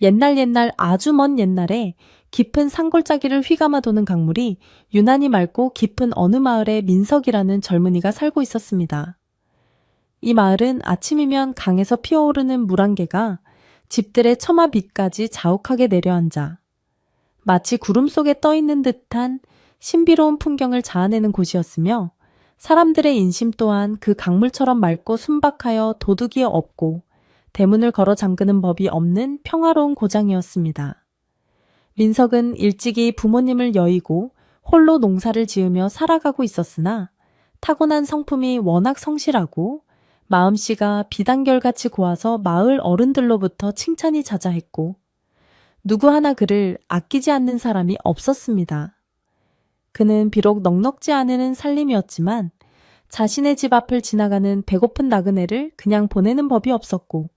옛날 아주 먼 옛날에 깊은 산골짜기를 휘감아 도는 강물이 유난히 맑고 깊은 어느 마을에 민석이라는 젊은이가 살고 있었습니다. 이 마을은 아침이면 강에서 피어오르는 물 한 개가 집들의 처마 밑까지 자욱하게 내려앉아 마치 구름 속에 떠있는 듯한 신비로운 풍경을 자아내는 곳이었으며 사람들의 인심 또한 그 강물처럼 맑고 순박하여 도둑이 없고 대문을 걸어 잠그는 법이 없는 평화로운 고장이었습니다. 민석은 일찍이 부모님을 여의고 홀로 농사를 지으며 살아가고 있었으나 타고난 성품이 워낙 성실하고 마음씨가 비단결같이 고와서 마을 어른들로부터 칭찬이 자자했고 누구 하나 그를 아끼지 않는 사람이 없었습니다. 그는 비록 넉넉지 않은 살림이었지만 자신의 집 앞을 지나가는 배고픈 나그네를 그냥 보내는 법이 없었고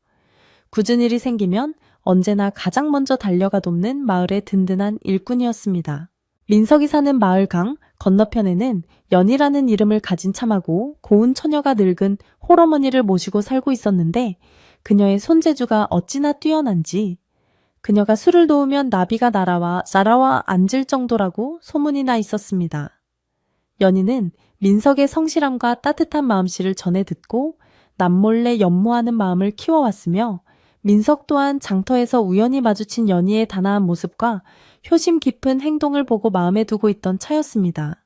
굳은 일이 생기면 언제나 가장 먼저 달려가 돕는 마을의 든든한 일꾼이었습니다. 민석이 사는 마을 강 건너편에는 연희라는 이름을 가진 참하고 고운 처녀가 늙은 홀어머니를 모시고 살고 있었는데 그녀의 손재주가 어찌나 뛰어난지 그녀가 술을 놓으면 나비가 날아와 앉을 정도라고 소문이 나 있었습니다. 연희는 민석의 성실함과 따뜻한 마음씨를 전해 듣고 남몰래 연모하는 마음을 키워왔으며 민석 또한 장터에서 우연히 마주친 연희의 단아한 모습과 효심 깊은 행동을 보고 마음에 두고 있던 차였습니다.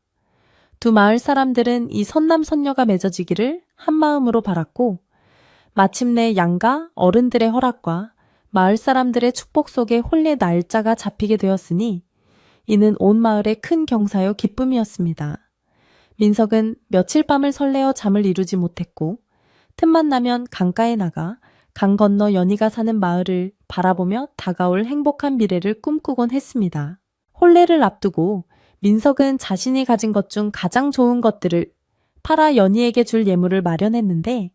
두 마을 사람들은 이 선남선녀가 맺어지기를 한마음으로 바랐고 마침내 양가 어른들의 허락과 마을 사람들의 축복 속에 혼례 날짜가 잡히게 되었으니 이는 온 마을의 큰 경사요 기쁨이었습니다. 민석은 며칠 밤을 설레어 잠을 이루지 못했고 틈만 나면 강가에 나가 강 건너 연희가 사는 마을을 바라보며 다가올 행복한 미래를 꿈꾸곤 했습니다. 혼례를 앞두고 민석은 자신이 가진 것 중 가장 좋은 것들을 팔아 연희에게 줄 예물을 마련했는데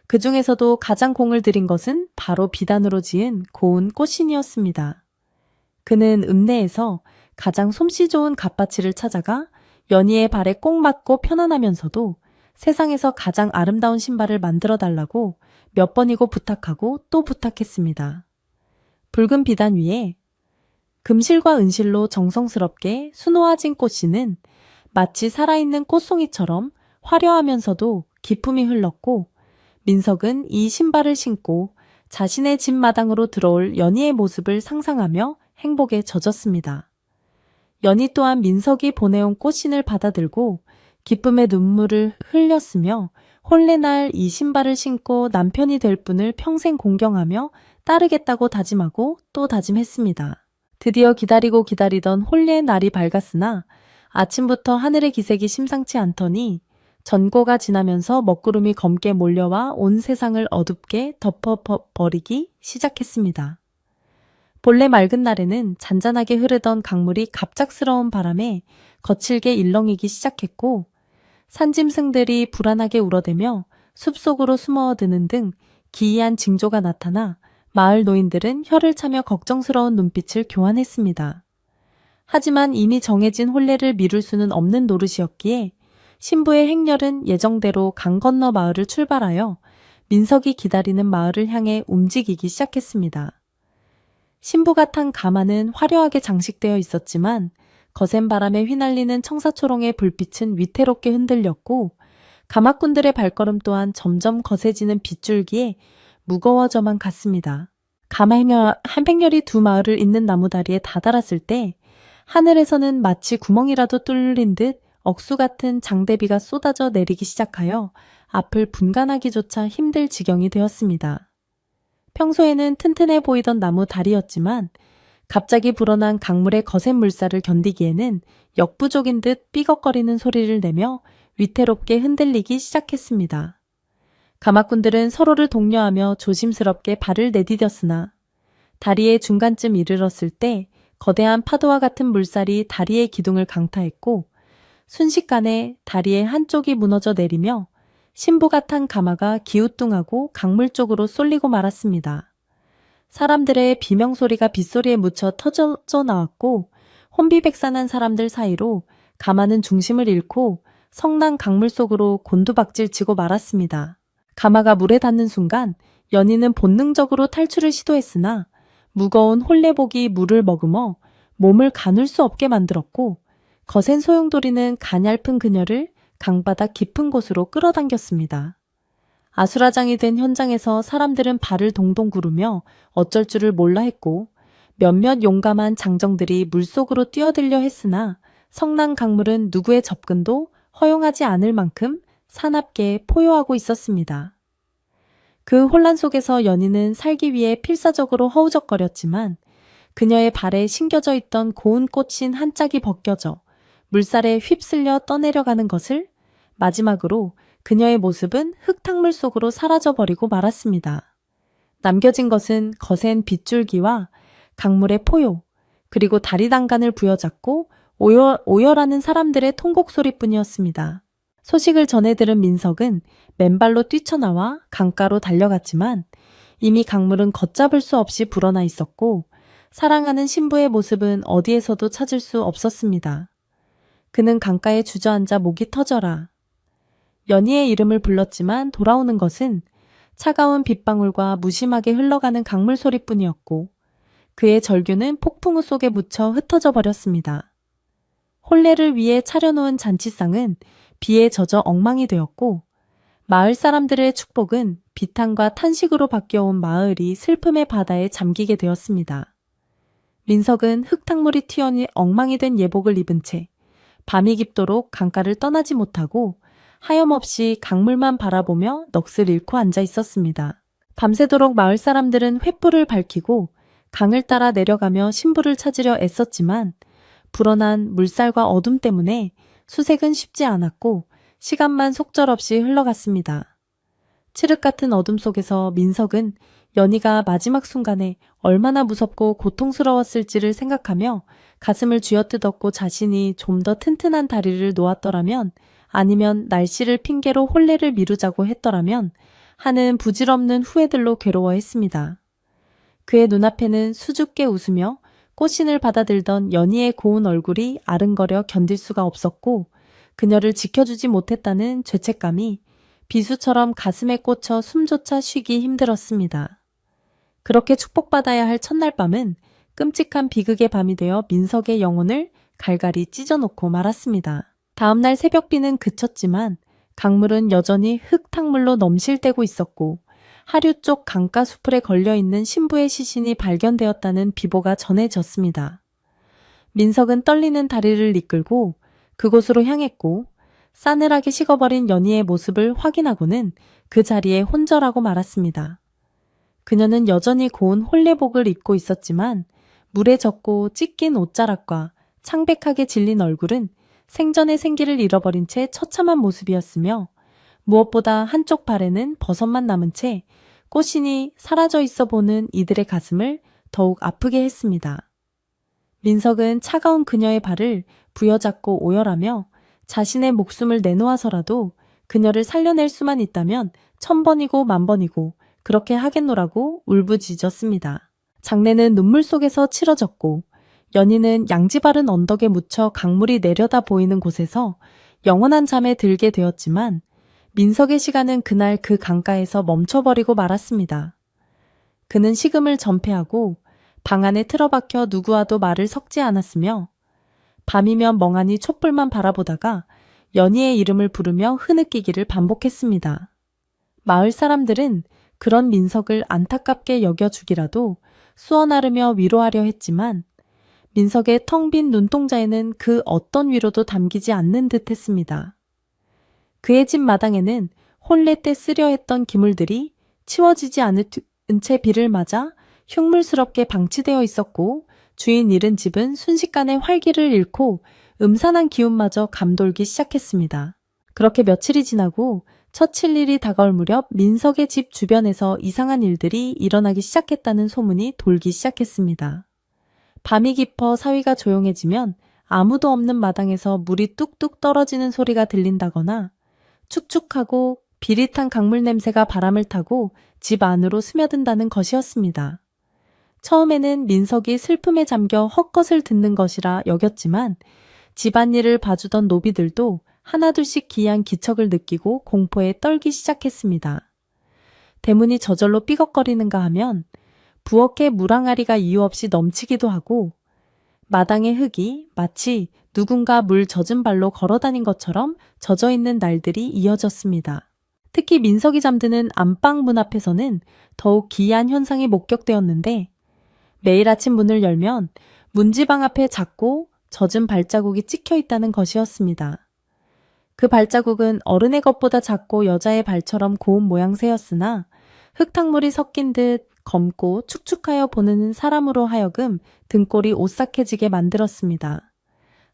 그 중에서도 가장 공을 들인 것은 바로 비단으로 지은 고운 꽃신이었습니다. 그는 읍내에서 가장 솜씨 좋은 갓바치를 찾아가 연희의 발에 꼭 맞고 편안하면서도 세상에서 가장 아름다운 신발을 만들어 달라고 몇 번이고 부탁하고 또 부탁했습니다. 붉은 비단 위에 금실과 은실로 정성스럽게 수놓아진 꽃씨는 마치 살아있는 꽃송이처럼 화려하면서도 기품이 흘렀고 민석은 이 신발을 신고 자신의 집 마당으로 들어올 연희의 모습을 상상하며 행복에 젖었습니다. 연희 또한 민석이 보내온 꽃신을 받아들고 기쁨의 눈물을 흘렸으며 혼례날 이 신발을 신고 남편이 될 분을 평생 공경하며 따르겠다고 다짐하고 또 다짐했습니다. 드디어 기다리고 기다리던 혼례의 날이 밝았으나 아침부터 하늘의 기색이 심상치 않더니 전고가 지나면서 먹구름이 검게 몰려와 온 세상을 어둡게 덮어버리기 시작했습니다. 본래 맑은 날에는 잔잔하게 흐르던 강물이 갑작스러운 바람에 거칠게 일렁이기 시작했고 산짐승들이 불안하게 울어대며 숲속으로 숨어드는 등 기이한 징조가 나타나 마을 노인들은 혀를 차며 걱정스러운 눈빛을 교환했습니다. 하지만 이미 정해진 혼례를 미룰 수는 없는 노릇이었기에 신부의 행렬은 예정대로 강 건너 마을을 출발하여 민석이 기다리는 마을을 향해 움직이기 시작했습니다. 신부가 탄 가마는 화려하게 장식되어 있었지만 거센 바람에 휘날리는 청사초롱의 불빛은 위태롭게 흔들렸고 가마꾼들의 발걸음 또한 점점 거세지는 빗줄기에 무거워져만 갔습니다. 가마 한 백렬이 두 마을을 잇는 나무다리에 다다랐을 때 하늘에서는 마치 구멍이라도 뚫린 듯 억수 같은 장대비가 쏟아져 내리기 시작하여 앞을 분간하기조차 힘들 지경이 되었습니다. 평소에는 튼튼해 보이던 나무 다리였지만 갑자기 불어난 강물의 거센 물살을 견디기에는 역부족인 듯 삐걱거리는 소리를 내며 위태롭게 흔들리기 시작했습니다. 가마꾼들은 서로를 독려하며 조심스럽게 발을 내디뎠으나 다리의 중간쯤 이르렀을 때 거대한 파도와 같은 물살이 다리의 기둥을 강타했고 순식간에 다리의 한쪽이 무너져 내리며 신부가 탄 가마가 기우뚱하고 강물 쪽으로 쏠리고 말았습니다. 사람들의 비명소리가 빗소리에 묻혀 터져 나왔고 혼비백산한 사람들 사이로 가마는 중심을 잃고 성난 강물 속으로 곤두박질 치고 말았습니다. 가마가 물에 닿는 순간 연희는 본능적으로 탈출을 시도했으나 무거운 홀레복이 물을 머금어 몸을 가눌 수 없게 만들었고 거센 소용돌이는 가냘픈 그녀를 강바닥 깊은 곳으로 끌어당겼습니다. 아수라장이 된 현장에서 사람들은 발을 동동 구르며 어쩔 줄을 몰라 했고 몇몇 용감한 장정들이 물속으로 뛰어들려 했으나 성난 강물은 누구의 접근도 허용하지 않을 만큼 사납게 포효하고 있었습니다. 그 혼란 속에서 연희는 살기 위해 필사적으로 허우적거렸지만 그녀의 발에 심겨져 있던 고운 꽃신 한 짝이 벗겨져 물살에 휩쓸려 떠내려가는 것을 마지막으로 그녀의 모습은 흙탕물 속으로 사라져버리고 말았습니다. 남겨진 것은 거센 빗줄기와 강물의 포효, 그리고 다리단간을 부여잡고 오열하는 사람들의 통곡 소리뿐이었습니다. 소식을 전해 들은 민석은 맨발로 뛰쳐나와 강가로 달려갔지만 이미 강물은 걷잡을 수 없이 불어나 있었고 사랑하는 신부의 모습은 어디에서도 찾을 수 없었습니다. 그는 강가에 주저앉아 목이 터져라. 연희의 이름을 불렀지만 돌아오는 것은 차가운 빗방울과 무심하게 흘러가는 강물 소리뿐이었고 그의 절규는 폭풍우 속에 묻혀 흩어져 버렸습니다. 혼례를 위해 차려놓은 잔치상은 비에 젖어 엉망이 되었고 마을 사람들의 축복은 비탄과 탄식으로 바뀌어온 마을이 슬픔의 바다에 잠기게 되었습니다. 민석은 흙탕물이 튀어니 엉망이 된 예복을 입은 채 밤이 깊도록 강가를 떠나지 못하고 하염없이 강물만 바라보며 넋을 잃고 앉아 있었습니다. 밤새도록 마을 사람들은 횃불을 밝히고 강을 따라 내려가며 신부를 찾으려 애썼지만 불어난 물살과 어둠 때문에 수색은 쉽지 않았고 시간만 속절없이 흘러갔습니다. 칠흑 같은 어둠 속에서 민석은 연희가 마지막 순간에 얼마나 무섭고 고통스러웠을지를 생각하며 가슴을 쥐어뜯었고 자신이 좀 더 튼튼한 다리를 놓았더라면 아니면 날씨를 핑계로 혼례를 미루자고 했더라면 하는 부질없는 후회들로 괴로워했습니다. 그의 눈앞에는 수줍게 웃으며 꽃신을 받아들던 연희의 고운 얼굴이 아른거려 견딜 수가 없었고 그녀를 지켜주지 못했다는 죄책감이 비수처럼 가슴에 꽂혀 숨조차 쉬기 힘들었습니다. 그렇게 축복받아야 할 첫날 밤은 끔찍한 비극의 밤이 되어 민석의 영혼을 갈갈이 찢어놓고 말았습니다. 다음날 새벽비는 그쳤지만 강물은 여전히 흙탕물로 넘실대고 있었고 하류 쪽 강가 수풀에 걸려있는 신부의 시신이 발견되었다는 비보가 전해졌습니다. 민석은 떨리는 다리를 이끌고 그곳으로 향했고 싸늘하게 식어버린 연희의 모습을 확인하고는 그 자리에 혼절하고 말았습니다. 그녀는 여전히 고운 혼례복을 입고 있었지만 물에 젖고 찢긴 옷자락과 창백하게 질린 얼굴은 생전의 생기를 잃어버린 채 처참한 모습이었으며 무엇보다 한쪽 발에는 버섯만 남은 채 꽃신이 사라져 있어 보는 이들의 가슴을 더욱 아프게 했습니다. 민석은 차가운 그녀의 발을 부여잡고 오열하며 자신의 목숨을 내놓아서라도 그녀를 살려낼 수만 있다면 1000번이고 10,000번이고 그렇게 하겠노라고 울부짖었습니다. 장례는 눈물 속에서 치러졌고 연희는 양지 바른 언덕에 묻혀 강물이 내려다 보이는 곳에서 영원한 잠에 들게 되었지만 민석의 시간은 그날 그 강가에서 멈춰버리고 말았습니다. 그는 식음을 전폐하고 방 안에 틀어박혀 누구와도 말을 섞지 않았으며 밤이면 멍하니 촛불만 바라보다가 연희의 이름을 부르며 흐느끼기를 반복했습니다. 마을 사람들은 그런 민석을 안타깝게 여겨주기라도 수어나르며 위로하려 했지만 민석의 텅 빈 눈동자에는 그 어떤 위로도 담기지 않는 듯 했습니다. 그의 집 마당에는 혼례 때 쓰려 했던 기물들이 치워지지 않은 채 비를 맞아 흉물스럽게 방치되어 있었고 주인 잃은 집은 순식간에 활기를 잃고 음산한 기운마저 감돌기 시작했습니다. 그렇게 며칠이 지나고 첫 칠일이 다가올 무렵 민석의 집 주변에서 이상한 일들이 일어나기 시작했다는 소문이 돌기 시작했습니다. 밤이 깊어 사위가 조용해지면 아무도 없는 마당에서 물이 뚝뚝 떨어지는 소리가 들린다거나 축축하고 비릿한 강물 냄새가 바람을 타고 집 안으로 스며든다는 것이었습니다. 처음에는 민석이 슬픔에 잠겨 헛것을 듣는 것이라 여겼지만 집안일을 봐주던 노비들도 하나둘씩 기이한 기척을 느끼고 공포에 떨기 시작했습니다. 대문이 저절로 삐걱거리는가 하면 부엌에 물 항아리가 이유 없이 넘치기도 하고 마당의 흙이 마치 누군가 물 젖은 발로 걸어다닌 것처럼 젖어 있는 날들이 이어졌습니다. 특히 민석이 잠드는 안방 문 앞에서는 더욱 기이한 현상이 목격되었는데 매일 아침 문을 열면 문지방 앞에 작고 젖은 발자국이 찍혀 있다는 것이었습니다. 그 발자국은 어른의 것보다 작고 여자의 발처럼 고운 모양새였으나 흙탕물이 섞인 듯 검고 축축하여 보는 사람으로 하여금 등골이 오싹해지게 만들었습니다.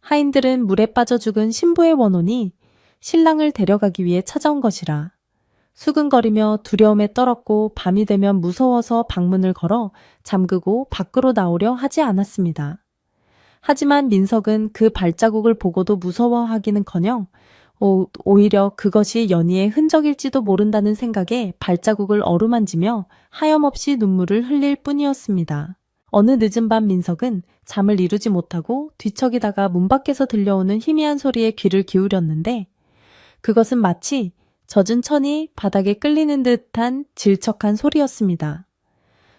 하인들은 물에 빠져 죽은 신부의 원혼이 신랑을 데려가기 위해 찾아온 것이라 수근거리며 두려움에 떨었고 밤이 되면 무서워서 방문을 걸어 잠그고 밖으로 나오려 하지 않았습니다. 하지만 민석은 그 발자국을 보고도 무서워하기는커녕 오히려 그것이 연희의 흔적일지도 모른다는 생각에 발자국을 어루만지며 하염없이 눈물을 흘릴 뿐이었습니다. 어느 늦은 밤 민석은 잠을 이루지 못하고 뒤척이다가 문 밖에서 들려오는 희미한 소리에 귀를 기울였는데 그것은 마치 젖은 천이 바닥에 끌리는 듯한 질척한 소리였습니다.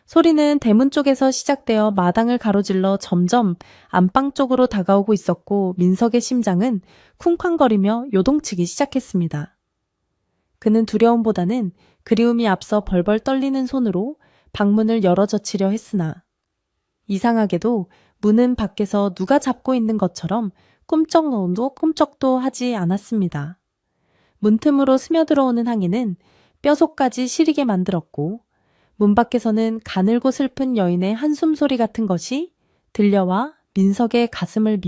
소리는 대문 쪽에서 시작되어 마당을 가로질러 점점 안방 쪽으로 다가오고 있었고 민석의 심장은 쿵쾅거리며 요동치기 시작했습니다. 그는 두려움보다는 그리움이 앞서 벌벌 떨리는 손으로 방문을 열어젖히려 했으나 이상하게도 문은 밖에서 누가 잡고 있는 것처럼 꿈쩍도 하지 않았습니다. 문틈으로 스며들어오는 항해는 뼛속까지 시리게 만들었고 문 밖에서는 가늘고 슬픈 여인의 한숨 소리 같은 것이 들려와 민석의 가슴을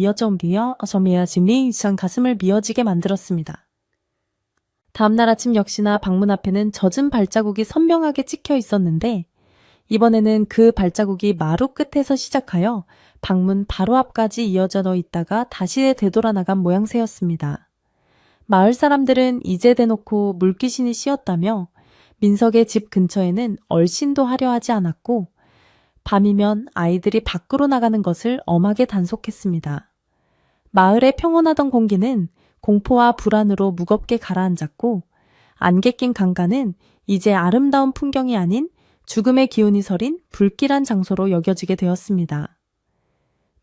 가슴을 미어지게 만들었습니다. 다음날 아침 역시나 방문 앞에는 젖은 발자국이 선명하게 찍혀 있었는데 이번에는 그 발자국이 마루 끝에서 시작하여 방문 바로 앞까지 이어져 있다가 다시 되돌아나간 모양새였습니다. 마을 사람들은 이제 대놓고 물귀신이 씌었다며 민석의 집 근처에는 얼씬도 하려 하지 않았고 밤이면 아이들이 밖으로 나가는 것을 엄하게 단속했습니다. 마을의 평온하던 공기는 공포와 불안으로 무겁게 가라앉았고 안개 낀 강가는 이제 아름다운 풍경이 아닌 죽음의 기운이 서린 불길한 장소로 여겨지게 되었습니다.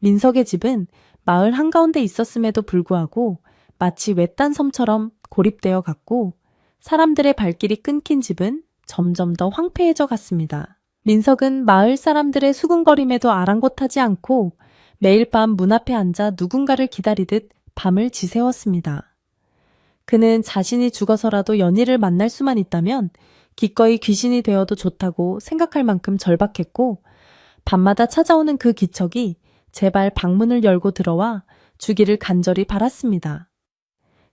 민석의 집은 마을 한가운데 있었음에도 불구하고 마치 외딴 섬처럼 고립되어 갔고 사람들의 발길이 끊긴 집은 점점 더 황폐해져 갔습니다. 민석은 마을 사람들의 수군거림에도 아랑곳하지 않고 매일 밤 문 앞에 앉아 누군가를 기다리듯 밤을 지새웠습니다. 그는 자신이 죽어서라도 연희를 만날 수만 있다면 기꺼이 귀신이 되어도 좋다고 생각할 만큼 절박했고 밤마다 찾아오는 그 기척이 제발 방문을 열고 들어와 주기를 간절히 바랐습니다.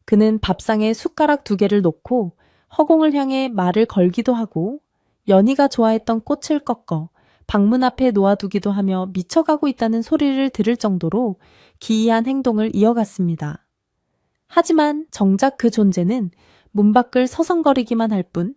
그는 밥상에 숟가락 2개를 놓고 허공을 향해 말을 걸기도 하고 연희가 좋아했던 꽃을 꺾어 방문 앞에 놓아두기도 하며 미쳐가고 있다는 소리를 들을 정도로 기이한 행동을 이어갔습니다. 하지만 정작 그 존재는 문 밖을 서성거리기만 할 뿐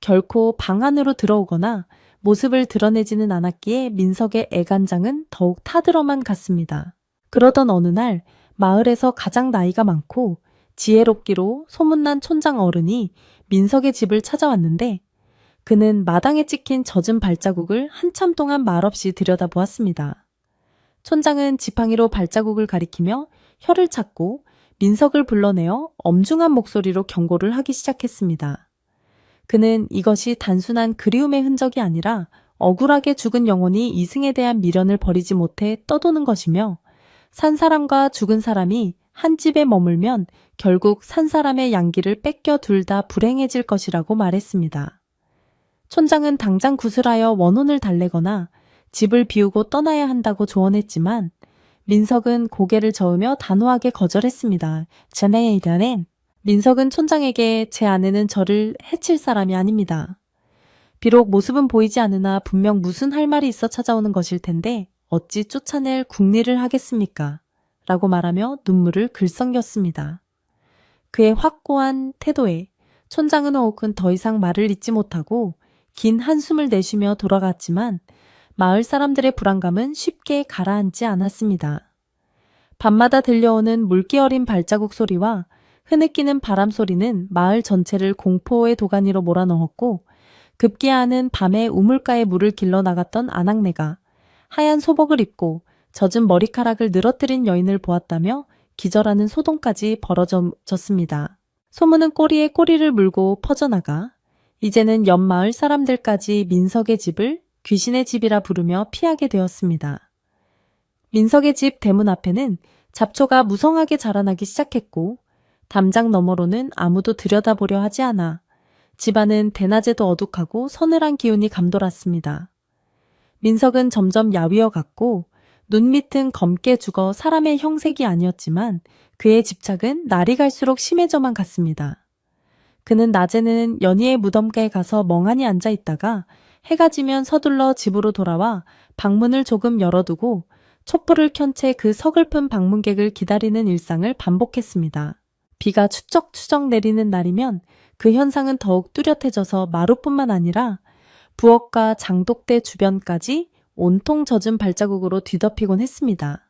결코 방 안으로 들어오거나 모습을 드러내지는 않았기에 민석의 애간장은 더욱 타들어만 갔습니다. 그러던 어느 날 마을에서 가장 나이가 많고 지혜롭기로 소문난 촌장 어른이 민석의 집을 찾아왔는데 그는 마당에 찍힌 젖은 발자국을 한참 동안 말없이 들여다보았습니다. 촌장은 지팡이로 발자국을 가리키며 혀를 찾고 민석을 불러내어 엄중한 목소리로 경고를 하기 시작했습니다. 그는 이것이 단순한 그리움의 흔적이 아니라 억울하게 죽은 영혼이 이승에 대한 미련을 버리지 못해 떠도는 것이며 산 사람과 죽은 사람이 한 집에 머물면 결국 산 사람의 양기를 뺏겨 둘 다 불행해질 것이라고 말했습니다. 촌장은 당장 구슬하여 원혼을 달래거나 집을 비우고 떠나야 한다고 조언했지만 민석은 고개를 저으며 단호하게 거절했습니다. 민석은 촌장에게 제 아내는 저를 해칠 사람이 아닙니다. 비록 모습은 보이지 않으나 분명 무슨 할 말이 있어 찾아오는 것일 텐데 어찌 쫓아낼 궁리를 하겠습니까? 라고 말하며 눈물을 글썽였습니다. 그의 확고한 태도에 촌장은 혹은 더 이상 말을 잇지 못하고 긴 한숨을 내쉬며 돌아갔지만 마을 사람들의 불안감은 쉽게 가라앉지 않았습니다. 밤마다 들려오는 물기 어린 발자국 소리와 흐느끼는 바람 소리는 마을 전체를 공포의 도가니로 몰아넣었고 급기야는 밤에 우물가에 물을 길러 나갔던 아낙네가 하얀 소복을 입고 젖은 머리카락을 늘어뜨린 여인을 보았다며 기절하는 소동까지 벌어졌습니다. 소문은 꼬리에 꼬리를 물고 퍼져나가 이제는 옆 마을 사람들까지 민석의 집을 귀신의 집이라 부르며 피하게 되었습니다. 민석의 집 대문 앞에는 잡초가 무성하게 자라나기 시작했고 담장 너머로는 아무도 들여다보려 하지 않아 집안은 대낮에도 어둑하고 서늘한 기운이 감돌았습니다. 민석은 점점 야위어 갔고 눈 밑은 검게 죽어 사람의 형색이 아니었지만 그의 집착은 날이 갈수록 심해져만 갔습니다. 그는 낮에는 연희의 무덤가에 가서 멍하니 앉아 있다가 해가 지면 서둘러 집으로 돌아와 방문을 조금 열어두고 촛불을 켠 채 그 서글픈 방문객을 기다리는 일상을 반복했습니다. 비가 추적추적 내리는 날이면 그 현상은 더욱 뚜렷해져서 마루뿐만 아니라 부엌과 장독대 주변까지 온통 젖은 발자국으로 뒤덮이곤 했습니다.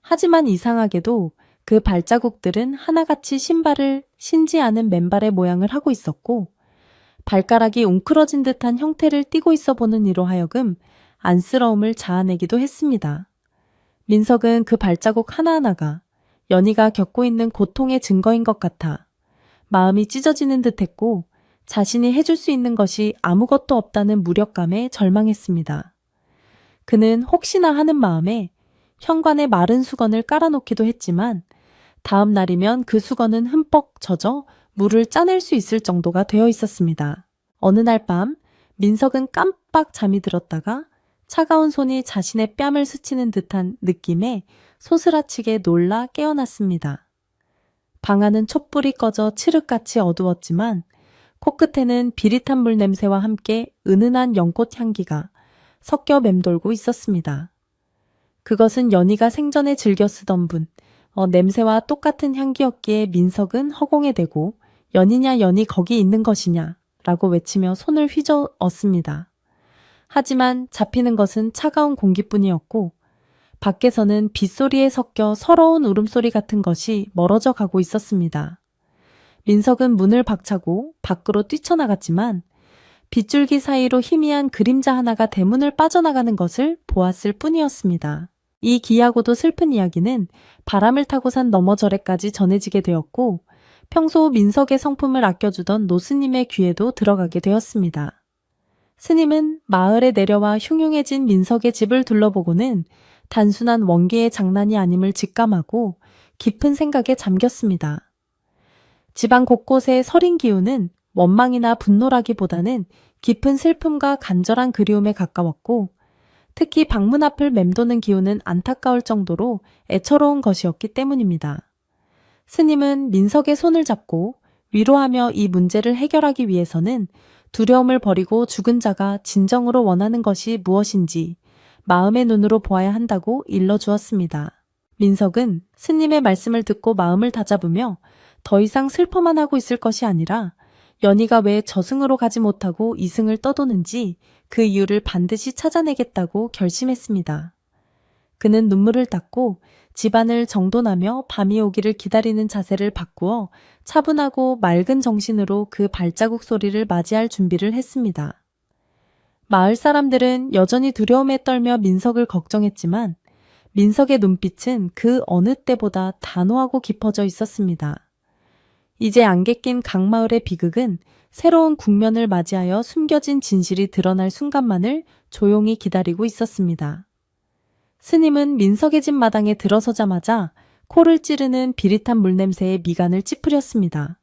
하지만 이상하게도 그 발자국들은 하나같이 신발을 신지 않은 맨발의 모양을 하고 있었고 발가락이 웅크러진 듯한 형태를 띠고 있어 보는 이로 하여금 안쓰러움을 자아내기도 했습니다. 민석은 그 발자국 하나하나가 연희가 겪고 있는 고통의 증거인 것 같아 마음이 찢어지는 듯했고 자신이 해줄 수 있는 것이 아무것도 없다는 무력감에 절망했습니다. 그는 혹시나 하는 마음에 현관에 마른 수건을 깔아놓기도 했지만 다음 날이면 그 수건은 흠뻑 젖어 물을 짜낼 수 있을 정도가 되어 있었습니다. 어느 날 밤 민석은 깜빡 잠이 들었다가 차가운 손이 자신의 뺨을 스치는 듯한 느낌에 소스라치게 놀라 깨어났습니다. 방 안은 촛불이 꺼져 칠흑같이 어두웠지만 코끝에는 비릿한 물 냄새와 함께 은은한 연꽃 향기가 섞여 맴돌고 있었습니다. 그것은 연희가 생전에 즐겨 쓰던 냄새와 똑같은 향기였기에 민석은 허공에 대고 연희냐 연희 거기 있는 것이냐 라고 외치며 손을 휘저었습니다. 하지만 잡히는 것은 차가운 공기뿐이었고 밖에서는 빗소리에 섞여 서러운 울음소리 같은 것이 멀어져 가고 있었습니다. 민석은 문을 박차고 밖으로 뛰쳐나갔지만 빗줄기 사이로 희미한 그림자 하나가 대문을 빠져나가는 것을 보았을 뿐이었습니다. 이 기이하고도 슬픈 이야기는 바람을 타고 산 너머절에까지 전해지게 되었고 평소 민석의 성품을 아껴주던 노스님의 귀에도 들어가게 되었습니다. 스님은 마을에 내려와 흉흉해진 민석의 집을 둘러보고는 단순한 원기의 장난이 아님을 직감하고 깊은 생각에 잠겼습니다. 집안 곳곳의 서린 기운은 원망이나 분노라기보다는 깊은 슬픔과 간절한 그리움에 가까웠고 특히 방문 앞을 맴도는 기운은 안타까울 정도로 애처로운 것이었기 때문입니다. 스님은 민석의 손을 잡고 위로하며 이 문제를 해결하기 위해서는 두려움을 버리고 죽은 자가 진정으로 원하는 것이 무엇인지 마음의 눈으로 보아야 한다고 일러주었습니다. 민석은 스님의 말씀을 듣고 마음을 다잡으며 더 이상 슬퍼만 하고 있을 것이 아니라 연희가 왜 저승으로 가지 못하고 이승을 떠도는지 그 이유를 반드시 찾아내겠다고 결심했습니다. 그는 눈물을 닦고 집안을 정돈하며 밤이 오기를 기다리는 자세를 바꾸어 차분하고 맑은 정신으로 그 발자국 소리를 맞이할 준비를 했습니다. 마을 사람들은 여전히 두려움에 떨며 민석을 걱정했지만 민석의 눈빛은 그 어느 때보다 단호하고 깊어져 있었습니다. 이제 안개 낀 강마을의 비극은 새로운 국면을 맞이하여 숨겨진 진실이 드러날 순간만을 조용히 기다리고 있었습니다. 스님은 민석의 집 마당에 들어서자마자 코를 찌르는 비릿한 물냄새에 미간을 찌푸렸습니다.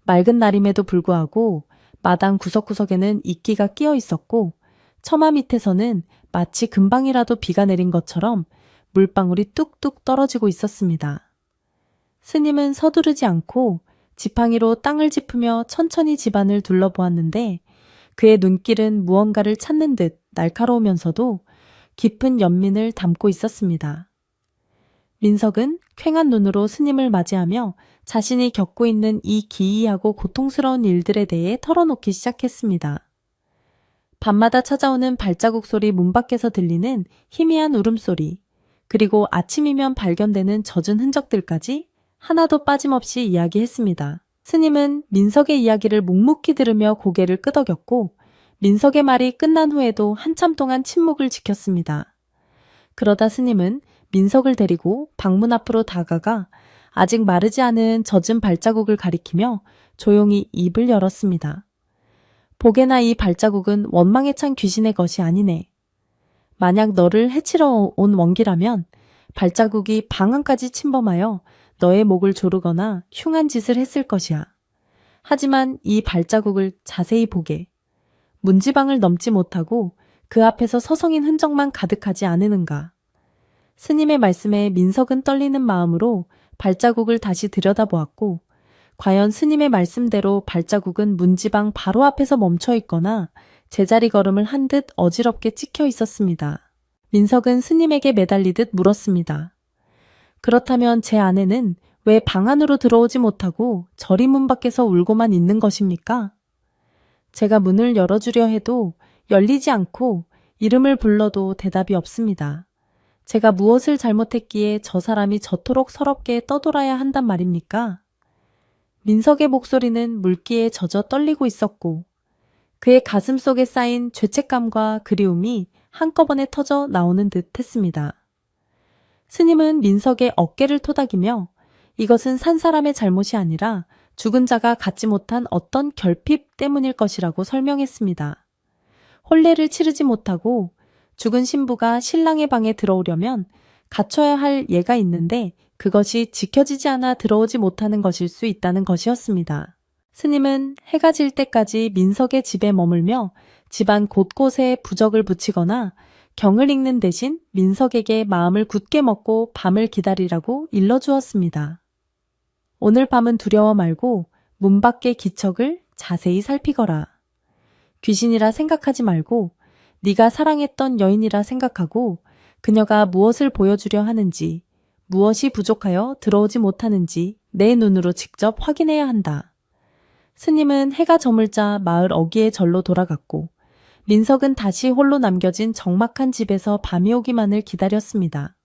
맑은 날임에도 불구하고 마당 구석구석에는 이끼가 끼어 있었고 처마 밑에서는 마치 금방이라도 비가 내린 것처럼 물방울이 뚝뚝 떨어지고 있었습니다. 스님은 서두르지 않고 지팡이로 땅을 짚으며 천천히 집안을 둘러보았는데 그의 눈길은 무언가를 찾는 듯 날카로우면서도 깊은 연민을 담고 있었습니다. 민석은 퀭한 눈으로 스님을 맞이하며 자신이 겪고 있는 이 기이하고 고통스러운 일들에 대해 털어놓기 시작했습니다. 밤마다 찾아오는 발자국 소리, 문 밖에서 들리는 희미한 울음소리, 그리고 아침이면 발견되는 젖은 흔적들까지 하나도 빠짐없이 이야기했습니다. 스님은 민석의 이야기를 묵묵히 들으며 고개를 끄덕였고 민석의 말이 끝난 후에도 한참 동안 침묵을 지켰습니다. 그러다 스님은 민석을 데리고 방문 앞으로 다가가 아직 마르지 않은 젖은 발자국을 가리키며 조용히 입을 열었습니다. 보게나 이 발자국은 원망에 찬 귀신의 것이 아니네. 만약 너를 해치러 온 원기라면 발자국이 방 안까지 침범하여 너의 목을 조르거나 흉한 짓을 했을 것이야. 하지만 이 발자국을 자세히 보게. 문지방을 넘지 못하고 그 앞에서 서성인 흔적만 가득하지 않으는가. 스님의 말씀에 민석은 떨리는 마음으로 발자국을 다시 들여다보았고 과연 스님의 말씀대로 발자국은 문지방 바로 앞에서 멈춰 있거나 제자리 걸음을 한 듯 어지럽게 찍혀 있었습니다. 민석은 스님에게 매달리듯 물었습니다. 그렇다면 제 아내는 왜 방 안으로 들어오지 못하고 저리 문 밖에서 울고만 있는 것입니까? 제가 문을 열어주려 해도 열리지 않고 이름을 불러도 대답이 없습니다. 제가 무엇을 잘못했기에 저 사람이 저토록 서럽게 떠돌아야 한단 말입니까? 민석의 목소리는 물기에 젖어 떨리고 있었고 그의 가슴 속에 쌓인 죄책감과 그리움이 한꺼번에 터져 나오는 듯 했습니다. 스님은 민석의 어깨를 토닥이며 이것은 산 사람의 잘못이 아니라 죽은 자가 갖지 못한 어떤 결핍 때문일 것이라고 설명했습니다. 혼례를 치르지 못하고 죽은 신부가 신랑의 방에 들어오려면 갖춰야 할 예가 있는데 그것이 지켜지지 않아 들어오지 못하는 것일 수 있다는 것이었습니다. 스님은 해가 질 때까지 민석의 집에 머물며 집안 곳곳에 부적을 붙이거나 경을 읽는 대신 민석에게 마음을 굳게 먹고 밤을 기다리라고 일러주었습니다. 오늘 밤은 두려워 말고 문 밖의 기척을 자세히 살피거라. 귀신이라 생각하지 말고 네가 사랑했던 여인이라 생각하고 그녀가 무엇을 보여주려 하는지, 무엇이 부족하여 들어오지 못하는지 내 눈으로 직접 확인해야 한다. 스님은 해가 저물자 마을 어귀의 절로 돌아갔고 민석은 다시 홀로 남겨진 적막한 집에서 밤이 오기만을 기다렸습니다.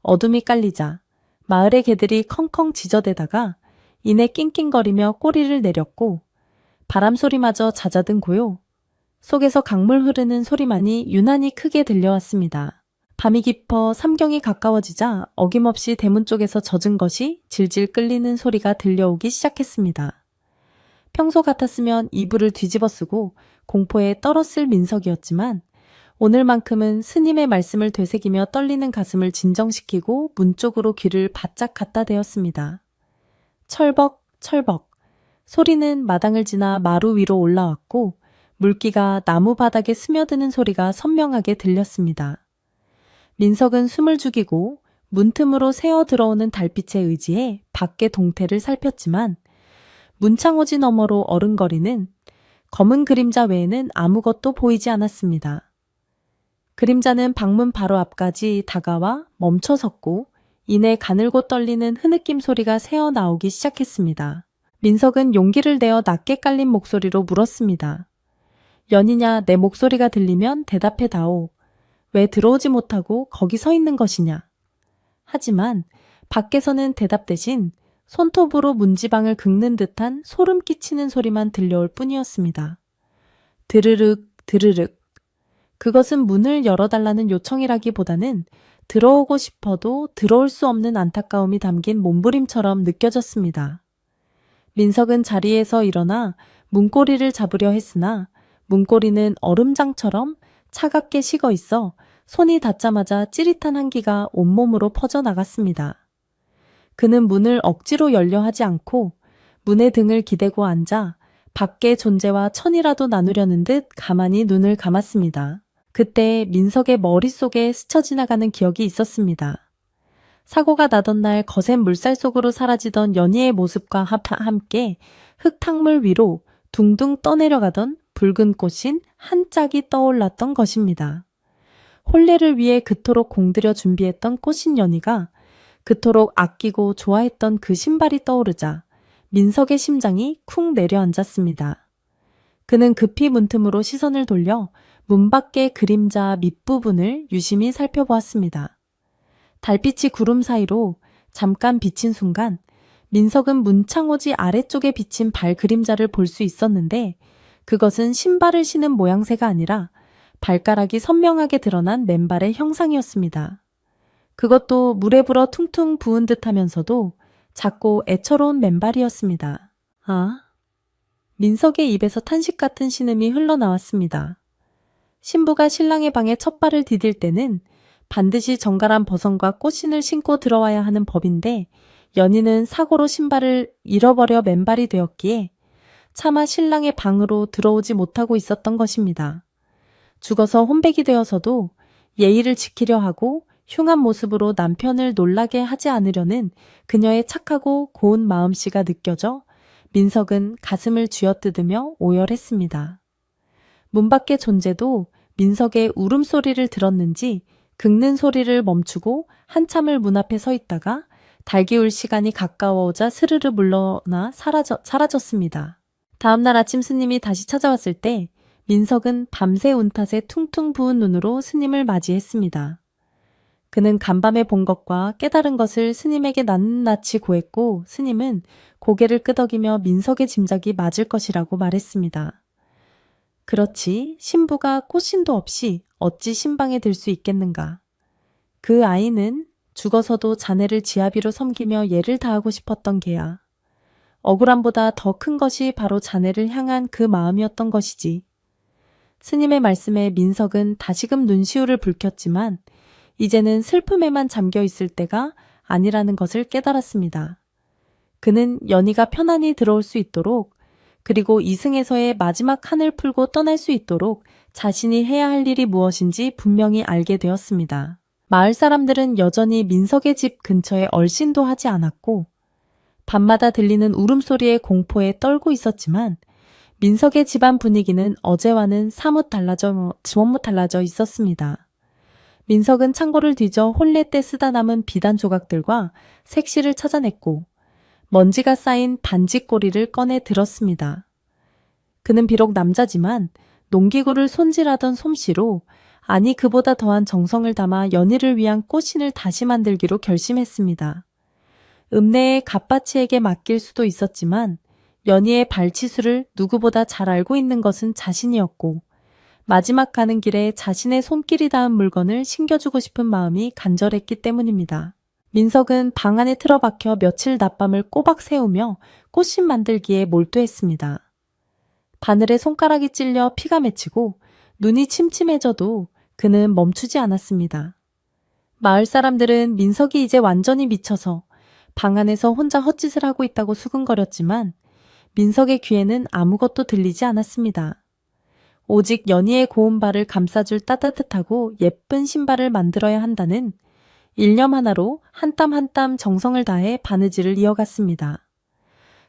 어둠이 깔리자 마을의 개들이 컹컹 짖어대다가 이내 낑낑거리며 꼬리를 내렸고 바람소리마저 잦아든 고요. 속에서 강물 흐르는 소리만이 유난히 크게 들려왔습니다. 밤이 깊어 삼경이 가까워지자 어김없이 대문 쪽에서 젖은 것이 질질 끌리는 소리가 들려오기 시작했습니다. 평소 같았으면 이불을 뒤집어쓰고 공포에 떨었을 민석이었지만 오늘만큼은 스님의 말씀을 되새기며 떨리는 가슴을 진정시키고 문 쪽으로 귀를 바짝 갖다 대었습니다. 철벅 철벅 소리는 마당을 지나 마루 위로 올라왔고 물기가 나무 바닥에 스며드는 소리가 선명하게 들렸습니다. 민석은 숨을 죽이고 문틈으로 새어 들어오는 달빛에 의지해 밖의 동태를 살폈지만 문창호지 너머로 어른거리는 검은 그림자 외에는 아무것도 보이지 않았습니다. 그림자는 방문 바로 앞까지 다가와 멈춰섰고 이내 가늘고 떨리는 흐느낌 소리가 새어 나오기 시작했습니다. 민석은 용기를 내어 낮게 깔린 목소리로 물었습니다. 연이냐 내 목소리가 들리면 대답해다오. 왜 들어오지 못하고 거기 서 있는 것이냐. 하지만 밖에서는 대답 대신 손톱으로 문지방을 긁는 듯한 소름 끼치는 소리만 들려올 뿐이었습니다. 드르륵 드르륵. 그것은 문을 열어달라는 요청이라기보다는 들어오고 싶어도 들어올 수 없는 안타까움이 담긴 몸부림처럼 느껴졌습니다. 민석은 자리에서 일어나 문고리를 잡으려 했으나 문고리는 얼음장처럼 차갑게 식어 있어 손이 닿자마자 찌릿한 한기가 온몸으로 퍼져나갔습니다. 그는 문을 억지로 열려 하지 않고 문의 등을 기대고 앉아 밖의 존재와 천이라도 나누려는 듯 가만히 눈을 감았습니다. 그때 민석의 머릿속에 스쳐 지나가는 기억이 있었습니다. 사고가 나던 날 거센 물살 속으로 사라지던 연희의 모습과 함께 흙탕물 위로 둥둥 떠내려가던 붉은 꽃인 한 짝이 떠올랐던 것입니다. 혼례를 위해 그토록 공들여 준비했던 꽃인 연희가 그토록 아끼고 좋아했던 그 신발이 떠오르자 민석의 심장이 쿵 내려앉았습니다. 그는 급히 문틈으로 시선을 돌려 문 밖의 그림자 밑부분을 유심히 살펴보았습니다. 달빛이 구름 사이로 잠깐 비친 순간 민석은 문창호지 아래쪽에 비친 발 그림자를 볼 수 있었는데 그것은 신발을 신은 모양새가 아니라 발가락이 선명하게 드러난 맨발의 형상이었습니다. 그것도 물에 불어 퉁퉁 부은 듯 하면서도 작고 애처로운 맨발이었습니다. 아? 민석의 입에서 탄식 같은 신음이 흘러나왔습니다. 신부가 신랑의 방에 첫 발을 디딜 때는 반드시 정갈한 버선과 꽃신을 신고 들어와야 하는 법인데 연희는 사고로 신발을 잃어버려 맨발이 되었기에 차마 신랑의 방으로 들어오지 못하고 있었던 것입니다. 죽어서 혼백이 되어서도 예의를 지키려 하고 흉한 모습으로 남편을 놀라게 하지 않으려는 그녀의 착하고 고운 마음씨가 느껴져 민석은 가슴을 쥐어뜯으며 오열했습니다. 문 밖의 존재도 민석의 울음소리를 들었는지 긁는 소리를 멈추고 한참을 문 앞에 서 있다가 달기 울 시간이 가까워오자 스르르 물러나 사라졌습니다. 다음날 아침 스님이 다시 찾아왔을 때 민석은 밤새 운탓에 퉁퉁 부은 눈으로 스님을 맞이했습니다. 그는 간밤에 본 것과 깨달은 것을 스님에게 낱낱이 고했고 스님은 고개를 끄덕이며 민석의 짐작이 맞을 것이라고 말했습니다. 그렇지 신부가 꽃신도 없이 어찌 신방에 들 수 있겠는가. 그 아이는 죽어서도 자네를 지아비로 섬기며 예를 다하고 싶었던 게야. 억울함보다 더 큰 것이 바로 자네를 향한 그 마음이었던 것이지. 스님의 말씀에 민석은 다시금 눈시울을 붉혔지만 이제는 슬픔에만 잠겨 있을 때가 아니라는 것을 깨달았습니다. 그는 연희가 편안히 들어올 수 있도록 그리고 이승에서의 마지막 한을 풀고 떠날 수 있도록 자신이 해야 할 일이 무엇인지 분명히 알게 되었습니다. 마을 사람들은 여전히 민석의 집 근처에 얼씬도 하지 않았고 밤마다 들리는 울음소리의 공포에 떨고 있었지만 민석의 집안 분위기는 어제와는 사뭇 달라져 있었습니다. 민석은 창고를 뒤져 혼례 때 쓰다 남은 비단 조각들과 색시를 찾아냈고 먼지가 쌓인 반지꼬리를 꺼내 들었습니다. 그는 비록 남자지만 농기구를 손질하던 솜씨로 아니 그보다 더한 정성을 담아 연희를 위한 꽃신을 다시 만들기로 결심했습니다. 읍내의 갓바치에게 맡길 수도 있었지만 연희의 발치수를 누구보다 잘 알고 있는 것은 자신이었고 마지막 가는 길에 자신의 손길이 닿은 물건을 신겨주고 싶은 마음이 간절했기 때문입니다. 민석은 방 안에 틀어박혀 며칠 낮밤을 꼬박 세우며 꽃신 만들기에 몰두했습니다. 바늘에 손가락이 찔려 피가 맺히고 눈이 침침해져도 그는 멈추지 않았습니다. 마을 사람들은 민석이 이제 완전히 미쳐서 방 안에서 혼자 헛짓을 하고 있다고 수근거렸지만 민석의 귀에는 아무것도 들리지 않았습니다. 오직 연희의 고운 발을 감싸줄 따뜻하고 예쁜 신발을 만들어야 한다는 일념 하나로 한 땀 한 땀 정성을 다해 바느질을 이어갔습니다.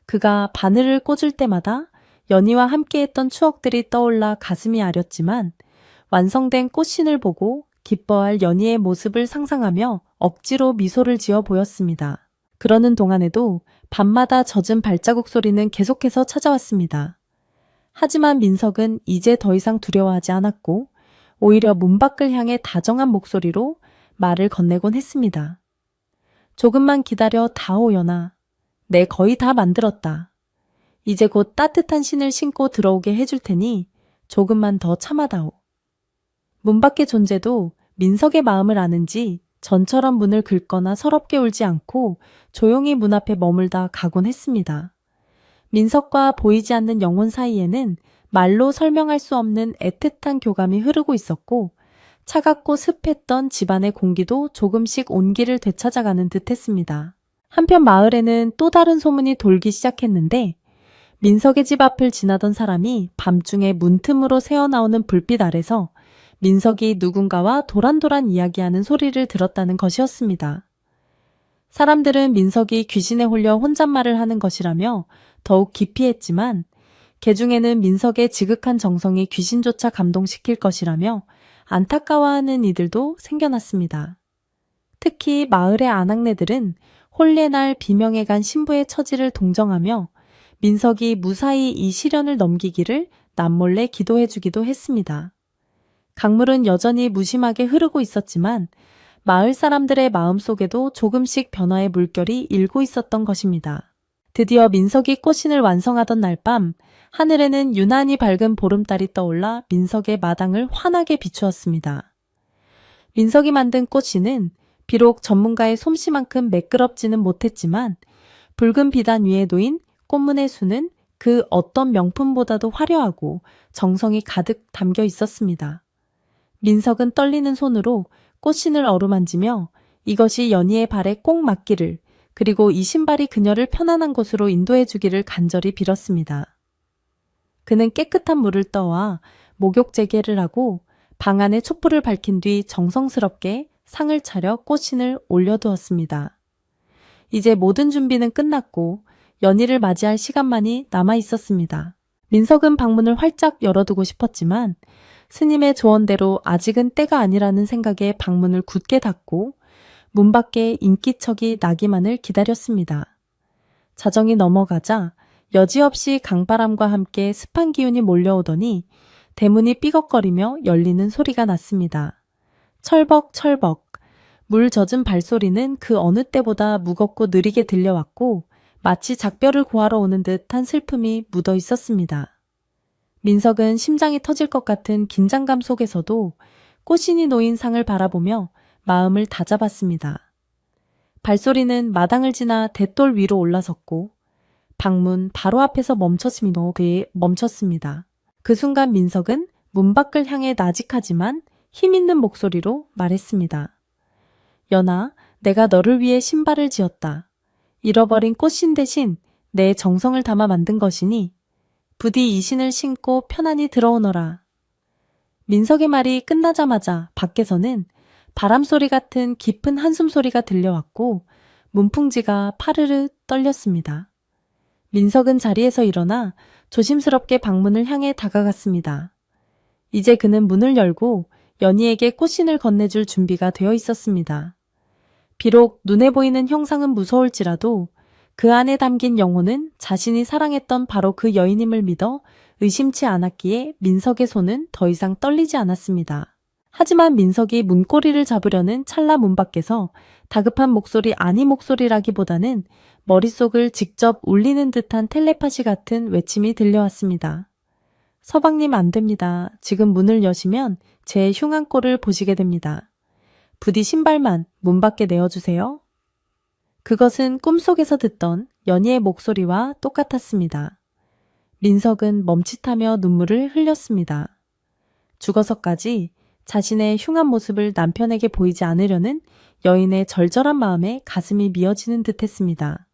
그가 바늘을 꽂을 때마다 연희와 함께했던 추억들이 떠올라 가슴이 아렸지만 완성된 꽃신을 보고 기뻐할 연희의 모습을 상상하며 억지로 미소를 지어 보였습니다. 그러는 동안에도 밤마다 젖은 발자국 소리는 계속해서 찾아왔습니다. 하지만 민석은 이제 더 이상 두려워하지 않았고 오히려 문 밖을 향해 다정한 목소리로 말을 건네곤 했습니다. 조금만 기다려 다오 연아. 내 거의 다 만들었다. 이제 곧 따뜻한 신을 신고 들어오게 해줄 테니 조금만 더 참아다오. 문 밖의 존재도 민석의 마음을 아는지 전처럼 문을 긁거나 서럽게 울지 않고 조용히 문 앞에 머물다 가곤 했습니다. 민석과 보이지 않는 영혼 사이에는 말로 설명할 수 없는 애틋한 교감이 흐르고 있었고 차갑고 습했던 집안의 공기도 조금씩 온기를 되찾아가는 듯했습니다. 한편 마을에는 또 다른 소문이 돌기 시작했는데 민석의 집 앞을 지나던 사람이 밤중에 문틈으로 새어나오는 불빛 아래서 민석이 누군가와 도란도란 이야기하는 소리를 들었다는 것이었습니다. 사람들은 민석이 귀신에 홀려 혼잣말을 하는 것이라며 더욱 기피했지만 개 중에는 민석의 지극한 정성이 귀신조차 감동시킬 것이라며 안타까워하는 이들도 생겨났습니다. 특히 마을의 아낙네들은 혼례날 비명에 간 신부의 처지를 동정하며 민석이 무사히 이 시련을 넘기기를 남몰래 기도해주기도 했습니다. 강물은 여전히 무심하게 흐르고 있었지만 마을 사람들의 마음속에도 조금씩 변화의 물결이 일고 있었던 것입니다. 드디어 민석이 꽃신을 완성하던 날 밤, 하늘에는 유난히 밝은 보름달이 떠올라 민석의 마당을 환하게 비추었습니다. 민석이 만든 꽃신은 비록 전문가의 솜씨만큼 매끄럽지는 못했지만 붉은 비단 위에 놓인 꽃문의 수는 그 어떤 명품보다도 화려하고 정성이 가득 담겨 있었습니다. 민석은 떨리는 손으로 꽃신을 어루만지며 이것이 연희의 발에 꼭 맞기를, 그리고 이 신발이 그녀를 편안한 곳으로 인도해 주기를 간절히 빌었습니다. 그는 깨끗한 물을 떠와 목욕 재개를 하고 방 안에 촛불을 밝힌 뒤 정성스럽게 상을 차려 꽃신을 올려두었습니다. 이제 모든 준비는 끝났고 연희를 맞이할 시간만이 남아 있었습니다. 민석은 방문을 활짝 열어두고 싶었지만 스님의 조언대로 아직은 때가 아니라는 생각에 방문을 굳게 닫고 문 밖에 인기척이 나기만을 기다렸습니다. 자정이 넘어가자 여지없이 강바람과 함께 습한 기운이 몰려오더니 대문이 삐걱거리며 열리는 소리가 났습니다. 철벅철벅. 물 젖은 발소리는 그 어느 때보다 무겁고 느리게 들려왔고 마치 작별을 고하러 오는 듯한 슬픔이 묻어 있었습니다. 민석은 심장이 터질 것 같은 긴장감 속에서도 꽃신이 놓인 상을 바라보며 마음을 다잡았습니다. 발소리는 마당을 지나 대돌 위로 올라섰고 방문 바로 앞에서 멈췄습니다. 그 순간 민석은 문 밖을 향해 나직하지만 힘있는 목소리로 말했습니다. 연아, 내가 너를 위해 신발을 지었다. 잃어버린 꽃신 대신 내 정성을 담아 만든 것이니 부디 이 신을 신고 편안히 들어오너라. 민석의 말이 끝나자마자 밖에서는 바람소리 같은 깊은 한숨소리가 들려왔고 문풍지가 파르르 떨렸습니다. 민석은 자리에서 일어나 조심스럽게 방문을 향해 다가갔습니다. 이제 그는 문을 열고 연희에게 꽃신을 건네줄 준비가 되어 있었습니다. 비록 눈에 보이는 형상은 무서울지라도 그 안에 담긴 영혼은 자신이 사랑했던 바로 그 여인임을 믿어 의심치 않았기에 민석의 손은 더 이상 떨리지 않았습니다. 하지만 민석이 문고리를 잡으려는 찰나 문 밖에서 다급한 목소리 아니 목소리라기보다는 머릿속을 직접 울리는 듯한 텔레파시 같은 외침이 들려왔습니다. 서방님 안 됩니다. 지금 문을 여시면 제 흉한 꼴을 보시게 됩니다. 부디 신발만 문 밖에 내어주세요. 그것은 꿈속에서 듣던 연희의 목소리와 똑같았습니다. 민석은 멈칫하며 눈물을 흘렸습니다. 죽어서까지 자신의 흉한 모습을 남편에게 보이지 않으려는 여인의 절절한 마음에 가슴이 미어지는 듯했습니다.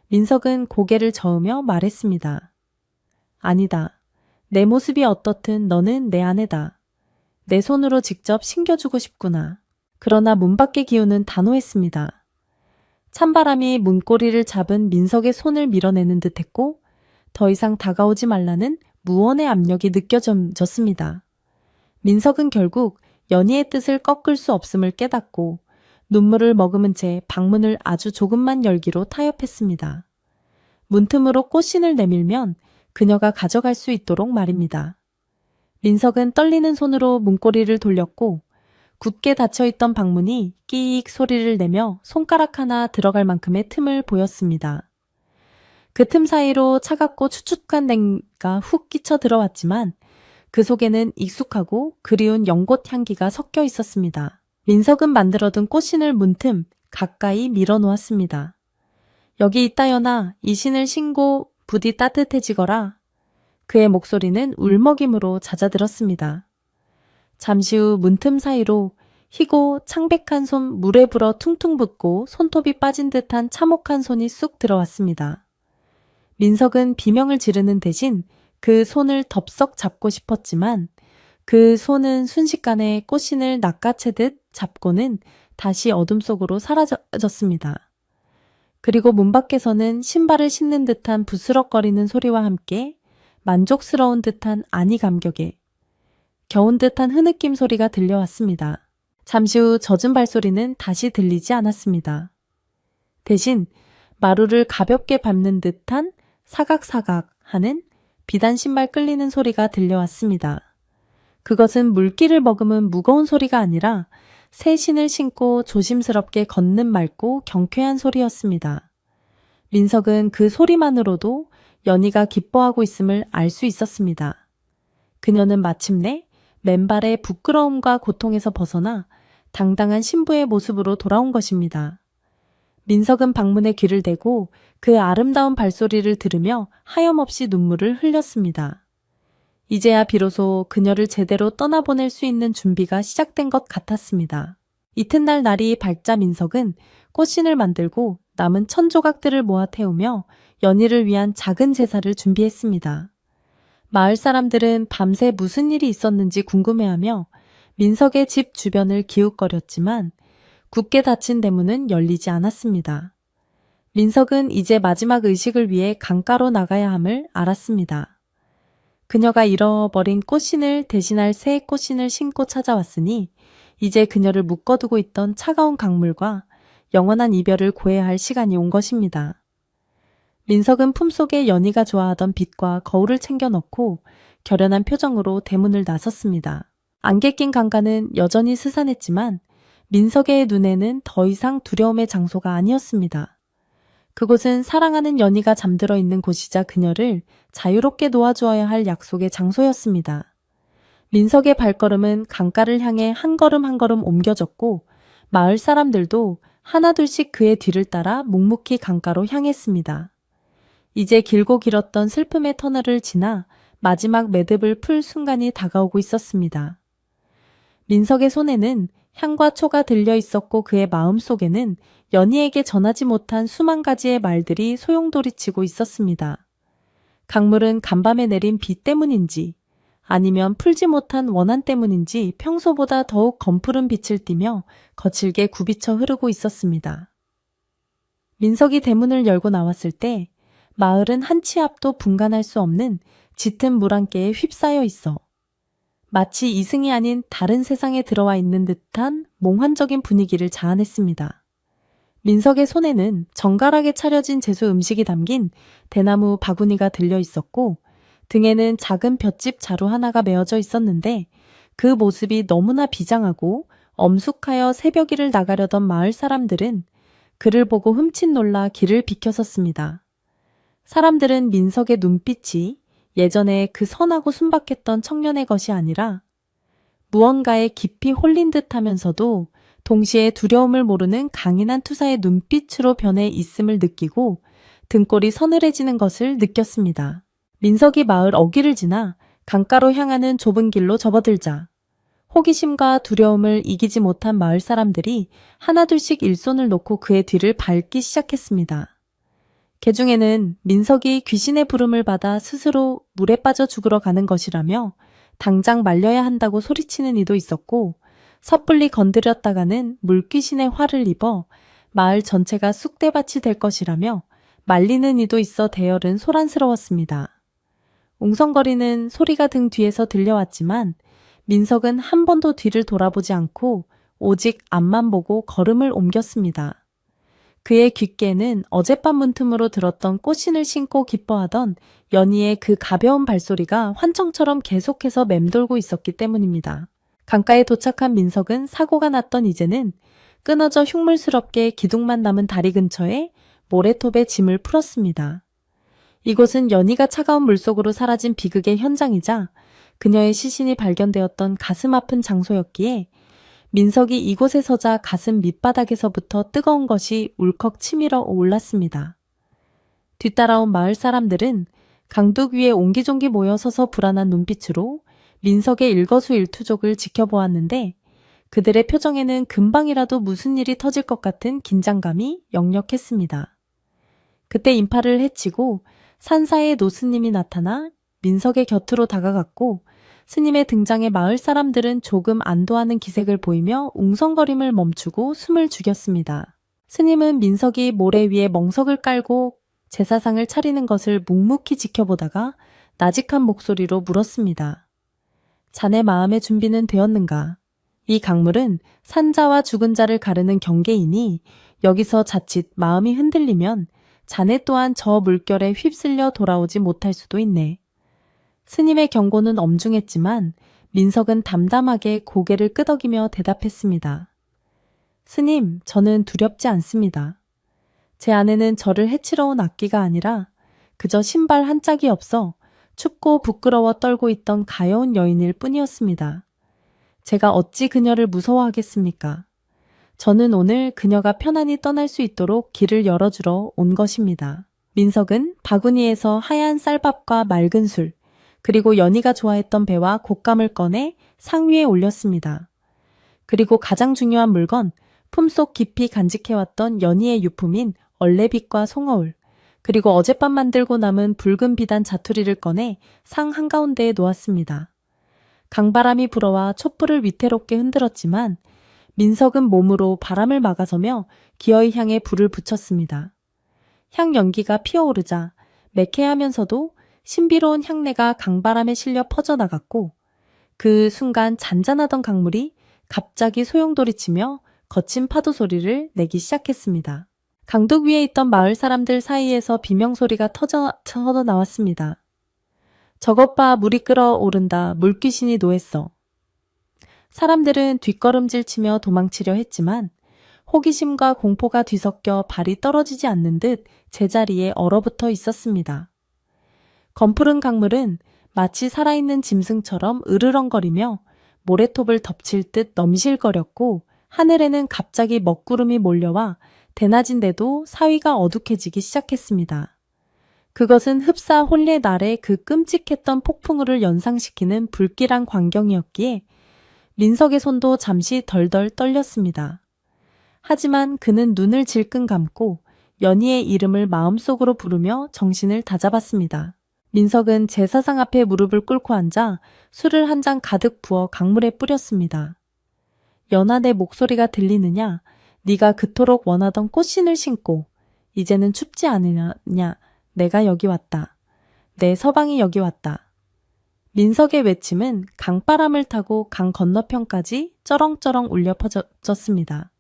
민석은 고개를 저으며 말했습니다. 아니다. 내 모습이 어떻든 너는 내 아내다. 내 손으로 직접 신겨주고 싶구나. 그러나 문 밖의 기운은 단호했습니다. 찬바람이 문고리를 잡은 민석의 손을 밀어내는 듯했고 더 이상 다가오지 말라는 무언의 압력이 느껴졌습니다. 민석은 결국 연희의 뜻을 꺾을 수 없음을 깨닫고 눈물을 머금은 채 방문을 아주 조금만 열기로 타협했습니다. 문틈으로 꽃신을 내밀면 그녀가 가져갈 수 있도록 말입니다. 민석은 떨리는 손으로 문고리를 돌렸고 굳게 닫혀있던 방문이 끼익 소리를 내며 손가락 하나 들어갈 만큼의 틈을 보였습니다. 그 틈 사이로 차갑고 추측한 냉기가 훅 끼쳐 들어왔지만 그 속에는 익숙하고 그리운 연꽃 향기가 섞여 있었습니다. 민석은 만들어둔 꽃신을 문틈 가까이 밀어놓았습니다. 여기 있다 연아, 이 신을 신고 부디 따뜻해지거라. 그의 목소리는 울먹임으로 잦아들었습니다. 잠시 후 문틈 사이로 희고 창백한 손 물에 불어 퉁퉁 붓고 손톱이 빠진 듯한 참혹한 손이 쑥 들어왔습니다. 민석은 비명을 지르는 대신 그 손을 덥석 잡고 싶었지만 그 손은 순식간에 꽃신을 낚아채듯 잡고는 다시 어둠 속으로 사라졌습니다. 그리고 문 밖에서는 신발을 신는 듯한 부스럭거리는 소리와 함께 만족스러운 듯한 안위 감격에 겨운 듯한 흐느낌 소리가 들려왔습니다. 잠시 후 젖은 발소리는 다시 들리지 않았습니다. 대신 마루를 가볍게 밟는 듯한 사각사각 하는 비단 신발 끌리는 소리가 들려왔습니다. 그것은 물기를 머금은 무거운 소리가 아니라 새 신을 신고 조심스럽게 걷는 맑고 경쾌한 소리였습니다. 민석은 그 소리만으로도 연희가 기뻐하고 있음을 알 수 있었습니다. 그녀는 마침내 맨발의 부끄러움과 고통에서 벗어나 당당한 신부의 모습으로 돌아온 것입니다. 민석은 방문에 귀를 대고 그 아름다운 발소리를 들으며 하염없이 눈물을 흘렸습니다. 이제야 비로소 그녀를 제대로 떠나보낼 수 있는 준비가 시작된 것 같았습니다. 이튿날 날이 밝자 민석은 꽃신을 만들고 남은 천조각들을 모아 태우며 연희를 위한 작은 제사를 준비했습니다. 마을 사람들은 밤새 무슨 일이 있었는지 궁금해하며 민석의 집 주변을 기웃거렸지만 굳게 닫힌 대문은 열리지 않았습니다. 민석은 이제 마지막 의식을 위해 강가로 나가야 함을 알았습니다. 그녀가 잃어버린 꽃신을 대신할 새 꽃신을 신고 찾아왔으니 이제 그녀를 묶어두고 있던 차가운 강물과 영원한 이별을 고해야 할 시간이 온 것입니다. 민석은 품속에 연희가 좋아하던 빗과 거울을 챙겨 넣고 결연한 표정으로 대문을 나섰습니다. 안개 낀 강가는 여전히 스산했지만 민석의 눈에는 더 이상 두려움의 장소가 아니었습니다. 그곳은 사랑하는 연희가 잠들어 있는 곳이자 그녀를 자유롭게 놓아주어야 할 약속의 장소였습니다. 민석의 발걸음은 강가를 향해 한 걸음 한 걸음 옮겨졌고 마을 사람들도 하나둘씩 그의 뒤를 따라 묵묵히 강가로 향했습니다. 이제 길고 길었던 슬픔의 터널을 지나 마지막 매듭을 풀 순간이 다가오고 있었습니다. 민석의 손에는 향과 초가 들려 있었고 그의 마음속에는 연희에게 전하지 못한 수만 가지의 말들이 소용돌이치고 있었습니다. 강물은 간밤에 내린 비 때문인지 아니면 풀지 못한 원한 때문인지 평소보다 더욱 검푸른 빛을 띠며 거칠게 굽이쳐 흐르고 있었습니다. 민석이 대문을 열고 나왔을 때 마을은 한 치 앞도 분간할 수 없는 짙은 물안개에 휩싸여 있어 마치 이승이 아닌 다른 세상에 들어와 있는 듯한 몽환적인 분위기를 자아냈습니다. 민석의 손에는 정갈하게 차려진 제수 음식이 담긴 대나무 바구니가 들려 있었고 등에는 작은 볏짚 자루 하나가 메어져 있었는데 그 모습이 너무나 비장하고 엄숙하여 새벽일을 나가려던 마을 사람들은 그를 보고 흠칫 놀라 길을 비켜섰습니다. 사람들은 민석의 눈빛이 예전에 그 선하고 순박했던 청년의 것이 아니라 무언가에 깊이 홀린 듯 하면서도 동시에 두려움을 모르는 강인한 투사의 눈빛으로 변해 있음을 느끼고 등골이 서늘해지는 것을 느꼈습니다. 민석이 마을 어귀를 지나 강가로 향하는 좁은 길로 접어들자 호기심과 두려움을 이기지 못한 마을 사람들이 하나둘씩 일손을 놓고 그의 뒤를 밟기 시작했습니다. 개 중에는 민석이 귀신의 부름을 받아 스스로 물에 빠져 죽으러 가는 것이라며 당장 말려야 한다고 소리치는 이도 있었고 섣불리 건드렸다가는 물귀신의 화를 입어 마을 전체가 쑥대밭이 될 것이라며 말리는 이도 있어 대열은 소란스러웠습니다. 웅성거리는 소리가 등 뒤에서 들려왔지만 민석은 한 번도 뒤를 돌아보지 않고 오직 앞만 보고 걸음을 옮겼습니다. 그의 귓께는 어젯밤 문틈으로 들었던 꽃신을 신고 기뻐하던 연희의 그 가벼운 발소리가 환청처럼 계속해서 맴돌고 있었기 때문입니다. 강가에 도착한 민석은 사고가 났던 이제는 끊어져 흉물스럽게 기둥만 남은 다리 근처에 모래톱에 짐을 풀었습니다. 이곳은 연희가 차가운 물속으로 사라진 비극의 현장이자 그녀의 시신이 발견되었던 가슴 아픈 장소였기에 민석이 이곳에 서자 가슴 밑바닥에서부터 뜨거운 것이 울컥 치밀어 올랐습니다. 뒤따라온 마을 사람들은 강둑 위에 옹기종기 모여 서서 불안한 눈빛으로 민석의 일거수일투족을 지켜보았는데 그들의 표정에는 금방이라도 무슨 일이 터질 것 같은 긴장감이 역력했습니다. 그때 인파를 헤치고 산사의 노스님이 나타나 민석의 곁으로 다가갔고 스님의 등장에 마을 사람들은 조금 안도하는 기색을 보이며 웅성거림을 멈추고 숨을 죽였습니다. 스님은 민석이 모래 위에 멍석을 깔고 제사상을 차리는 것을 묵묵히 지켜보다가 나직한 목소리로 물었습니다. 자네 마음의 준비는 되었는가? 이 강물은 산자와 죽은 자를 가르는 경계이니 여기서 자칫 마음이 흔들리면 자네 또한 저 물결에 휩쓸려 돌아오지 못할 수도 있네. 스님의 경고는 엄중했지만 민석은 담담하게 고개를 끄덕이며 대답했습니다. 스님, 저는 두렵지 않습니다. 제 아내는 저를 해치러 온 악귀가 아니라 그저 신발 한 짝이 없어 춥고 부끄러워 떨고 있던 가여운 여인일 뿐이었습니다. 제가 어찌 그녀를 무서워하겠습니까? 저는 오늘 그녀가 편안히 떠날 수 있도록 길을 열어주러 온 것입니다. 민석은 바구니에서 하얀 쌀밥과 맑은 술, 그리고 연희가 좋아했던 배와 곶감을 꺼내 상 위에 올렸습니다. 그리고 가장 중요한 물건, 품속 깊이 간직해왔던 연희의 유품인 얼레빛과 송어울, 그리고 어젯밤 만들고 남은 붉은 비단 자투리를 꺼내 상 한가운데에 놓았습니다. 강바람이 불어와 촛불을 위태롭게 흔들었지만 민석은 몸으로 바람을 막아서며 기어이 향해 불을 붙였습니다. 향 연기가 피어오르자 매캐하면서도 신비로운 향내가 강바람에 실려 퍼져나갔고 그 순간 잔잔하던 강물이 갑자기 소용돌이치며 거친 파도 소리를 내기 시작했습니다. 강둑 위에 있던 마을 사람들 사이에서 비명소리가 터져 나왔습니다. 저것 봐, 물이 끓어오른다. 물귀신이 노했어. 사람들은 뒷걸음질 치며 도망치려 했지만 호기심과 공포가 뒤섞여 발이 떨어지지 않는 듯 제자리에 얼어붙어 있었습니다. 검푸른 강물은 마치 살아있는 짐승처럼 으르렁거리며 모래톱을 덮칠 듯 넘실거렸고 하늘에는 갑자기 먹구름이 몰려와 대낮인데도 사위가 어둑해지기 시작했습니다. 그것은 흡사 혼례 날의 그 끔찍했던 폭풍우를 연상시키는 불길한 광경이었기에 민석의 손도 잠시 덜덜 떨렸습니다. 하지만 그는 눈을 질끈 감고 연희의 이름을 마음속으로 부르며 정신을 다잡았습니다. 민석은 제사상 앞에 무릎을 꿇고 앉아 술을 한 잔 가득 부어 강물에 뿌렸습니다. 연아, 내 목소리가 들리느냐? 네가 그토록 원하던 꽃신을 신고 이제는 춥지 않으냐? 내가 여기 왔다. 내 서방이 여기 왔다. 민석의 외침은 강바람을 타고 강 건너편까지 쩌렁쩌렁 울려 퍼졌습니다.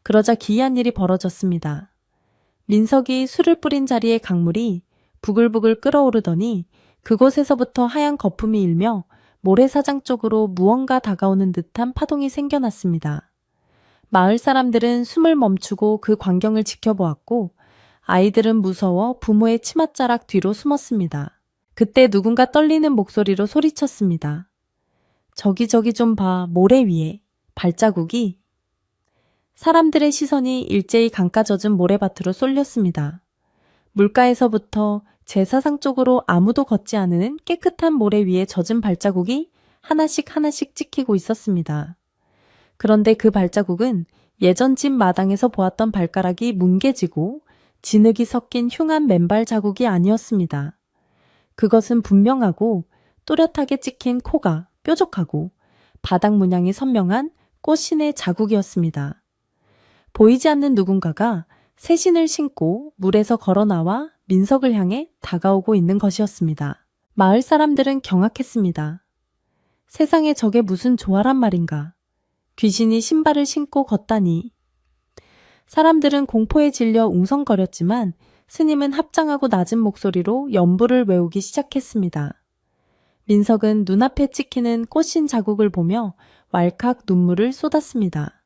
그러자 기이한 일이 벌어졌습니다. 민석이 술을 뿌린 자리의 강물이 부글부글 끓어오르더니 그곳에서부터 하얀 거품이 일며 모래사장 쪽으로 무언가 다가오는 듯한 파동이 생겨났습니다. 마을 사람들은 숨을 멈추고 그 광경을 지켜보았고 아이들은 무서워 부모의 치맛자락 뒤로 숨었습니다. 그때 누군가 떨리는 목소리로 소리쳤습니다. 저기 좀 봐, 모래 위에 발자국이. 사람들의 시선이 일제히 강가 젖은 모래밭으로 쏠렸습니다. 물가에서부터 제사상 쪽으로 아무도 걷지 않은 깨끗한 모래 위에 젖은 발자국이 하나씩 찍히고 있었습니다. 그런데 그 발자국은 예전 집 마당에서 보았던 발가락이 뭉개지고 진흙이 섞인 흉한 맨발 자국이 아니었습니다. 그것은 분명하고 또렷하게 찍힌 코가 뾰족하고 바닥 문양이 선명한 꽃신의 자국이었습니다. 보이지 않는 누군가가 새신을 신고 물에서 걸어 나와 민석을 향해 다가오고 있는 것이었습니다. 마을 사람들은 경악했습니다. 세상에 저게 무슨 조화란 말인가. 귀신이 신발을 신고 걷다니. 사람들은 공포에 질려 웅성거렸지만 스님은 합장하고 낮은 목소리로 연부를 외우기 시작했습니다. 민석은 눈앞에 찍히는 꽃신 자국을 보며 왈칵 눈물을 쏟았습니다.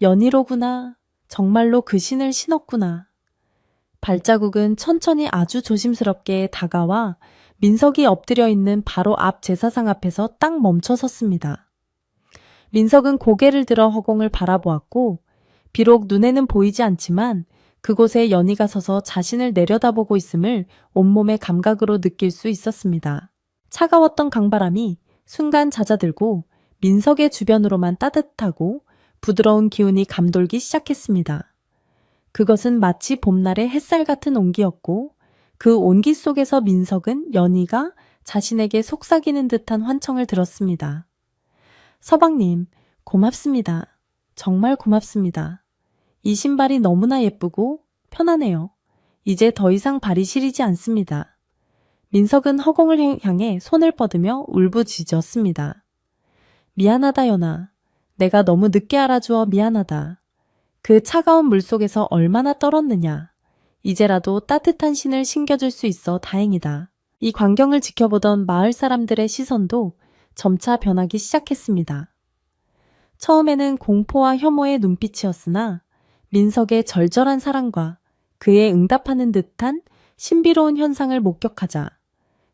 연희로구나. 정말로 그 신을 신었구나. 발자국은 천천히 아주 조심스럽게 다가와 민석이 엎드려 있는 바로 앞 제사상 앞에서 딱 멈춰 섰습니다. 민석은 고개를 들어 허공을 바라보았고 비록 눈에는 보이지 않지만 그곳에 연희가 서서 자신을 내려다보고 있음을 온몸의 감각으로 느낄 수 있었습니다. 차가웠던 강바람이 순간 잦아들고 민석의 주변으로만 따뜻하고 부드러운 기운이 감돌기 시작했습니다. 그것은 마치 봄날의 햇살 같은 온기였고 그 온기 속에서 민석은 연희가 자신에게 속삭이는 듯한 환청을 들었습니다. 서방님, 고맙습니다. 정말 고맙습니다. 이 신발이 너무나 예쁘고 편하네요. 이제 더 이상 발이 시리지 않습니다. 민석은 허공을 향해 손을 뻗으며 울부짖었습니다. 미안하다, 연아. 내가 너무 늦게 알아주어 미안하다. 그 차가운 물속에서 얼마나 떨었느냐. 이제라도 따뜻한 신을 신겨줄 수 있어 다행이다. 이 광경을 지켜보던 마을 사람들의 시선도 점차 변하기 시작했습니다. 처음에는 공포와 혐오의 눈빛이었으나 민석의 절절한 사랑과 그에 응답하는 듯한 신비로운 현상을 목격하자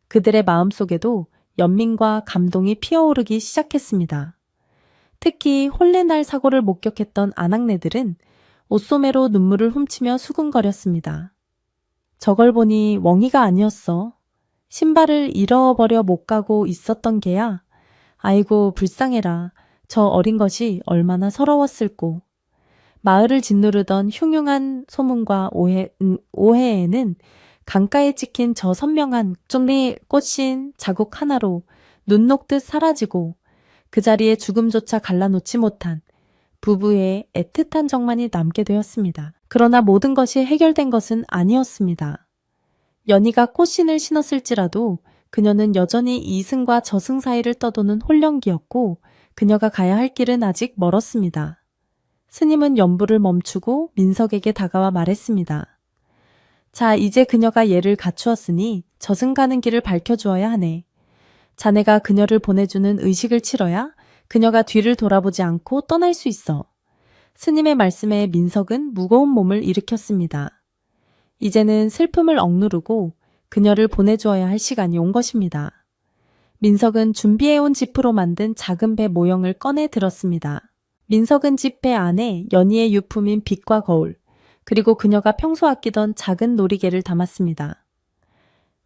그들의 마음속에도 연민과 감동이 피어오르기 시작했습니다. 특히 홀레날 사고를 목격했던 아낙네들은 옷소매로 눈물을 훔치며 수군거렸습니다. 저걸 보니 웡이가 아니었어. 신발을 잃어버려 못 가고 있었던 게야. 아이고 불쌍해라. 저 어린 것이 얼마나 서러웠을꼬. 마을을 짓누르던 흉흉한 소문과 오해에는 강가에 찍힌 저 선명한 좀비 꽃신 자국 하나로 눈 녹듯 사라지고 그 자리에 죽음조차 갈라놓지 못한 부부의 애틋한 정만이 남게 되었습니다. 그러나 모든 것이 해결된 것은 아니었습니다. 연희가 꽃신을 신었을지라도 그녀는 여전히 이승과 저승 사이를 떠도는 홀령기였고 그녀가 가야 할 길은 아직 멀었습니다. 스님은 연부를 멈추고 민석에게 다가와 말했습니다. 자, 이제 그녀가 예를 갖추었으니 저승 가는 길을 밝혀주어야 하네. 자네가 그녀를 보내주는 의식을 치러야 그녀가 뒤를 돌아보지 않고 떠날 수 있어. 스님의 말씀에 민석은 무거운 몸을 일으켰습니다. 이제는 슬픔을 억누르고 그녀를 보내주어야 할 시간이 온 것입니다. 민석은 준비해온 지프로 만든 작은 배 모형을 꺼내 들었습니다. 민석은 집배 안에 연희의 유품인 빛과 거울, 그리고 그녀가 평소 아끼던 작은 놀이개를 담았습니다.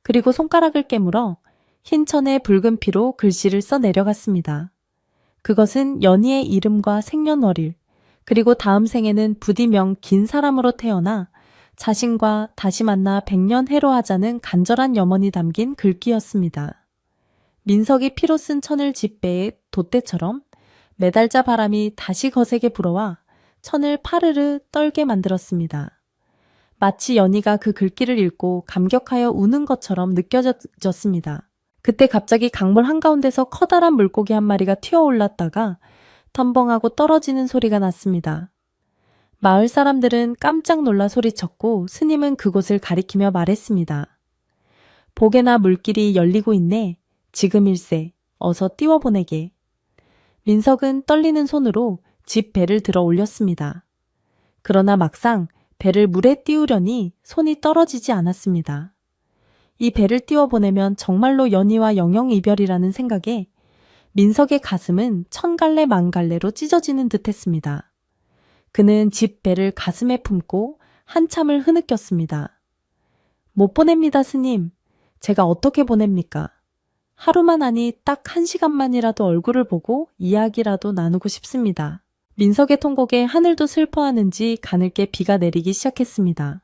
그리고 손가락을 깨물어 흰 천에 붉은 피로 글씨를 써 내려갔습니다. 그것은 연희의 이름과 생년월일, 그리고 다음 생에는 부디 명 긴 사람으로 태어나 자신과 다시 만나 100년 해로하자는 간절한 염원이 담긴 글귀였습니다. 민석이 피로 쓴 천을 집배에 돛대처럼 매달자 바람이 다시 거세게 불어와 천을 파르르 떨게 만들었습니다. 마치 연희가 그 글귀를 읽고 감격하여 우는 것처럼 느껴졌습니다. 그때 갑자기 강물 한가운데서 커다란 물고기 한 마리가 튀어올랐다가 텀벙하고 떨어지는 소리가 났습니다. 마을 사람들은 깜짝 놀라 소리쳤고 스님은 그곳을 가리키며 말했습니다. 복에나 물길이 열리고 있네. 지금일세. 어서 띄워보내게. 민석은 떨리는 손으로 집 배를 들어 올렸습니다. 그러나 막상 배를 물에 띄우려니 손이 떨어지지 않았습니다. 이 배를 띄워보내면 정말로 연희와 영영이별이라는 생각에 민석의 가슴은 천갈래 만갈래로 찢어지는 듯했습니다. 그는 집 배를 가슴에 품고 한참을 흐느꼈습니다. 못 보냅니다, 스님. 제가 어떻게 보냅니까? 하루만 아니 딱 1시간만이라도 얼굴을 보고 이야기라도 나누고 싶습니다. 민석의 통곡에 하늘도 슬퍼하는지 가늘게 비가 내리기 시작했습니다.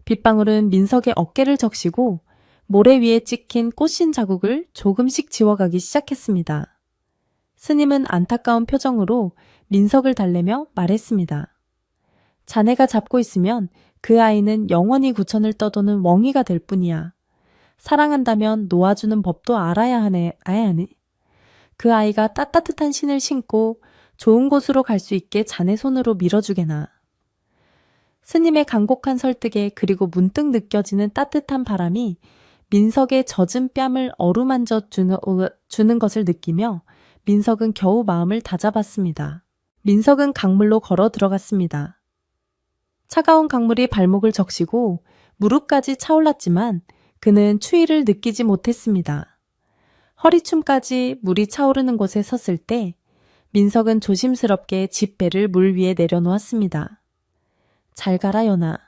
빗방울은 민석의 어깨를 적시고 모래 위에 찍힌 꽃신 자국을 조금씩 지워가기 시작했습니다. 스님은 안타까운 표정으로 민석을 달래며 말했습니다. 자네가 잡고 있으면 그 아이는 영원히 구천을 떠도는 웡이가 될 뿐이야. 사랑한다면 놓아주는 법도 알아야 하네. 그 아이가 따뜻한 신을 신고 좋은 곳으로 갈 수 있게 자네 손으로 밀어주게나. 스님의 간곡한 설득에 그리고 문득 느껴지는 따뜻한 바람이 민석의 젖은 뺨을 어루만져 주는 것을 느끼며 민석은 겨우 마음을 다잡았습니다. 민석은 강물로 걸어 들어갔습니다. 차가운 강물이 발목을 적시고 무릎까지 차올랐지만 그는 추위를 느끼지 못했습니다. 허리춤까지 물이 차오르는 곳에 섰을 때 민석은 조심스럽게 집배를 물 위에 내려놓았습니다. 잘 가라, 연아.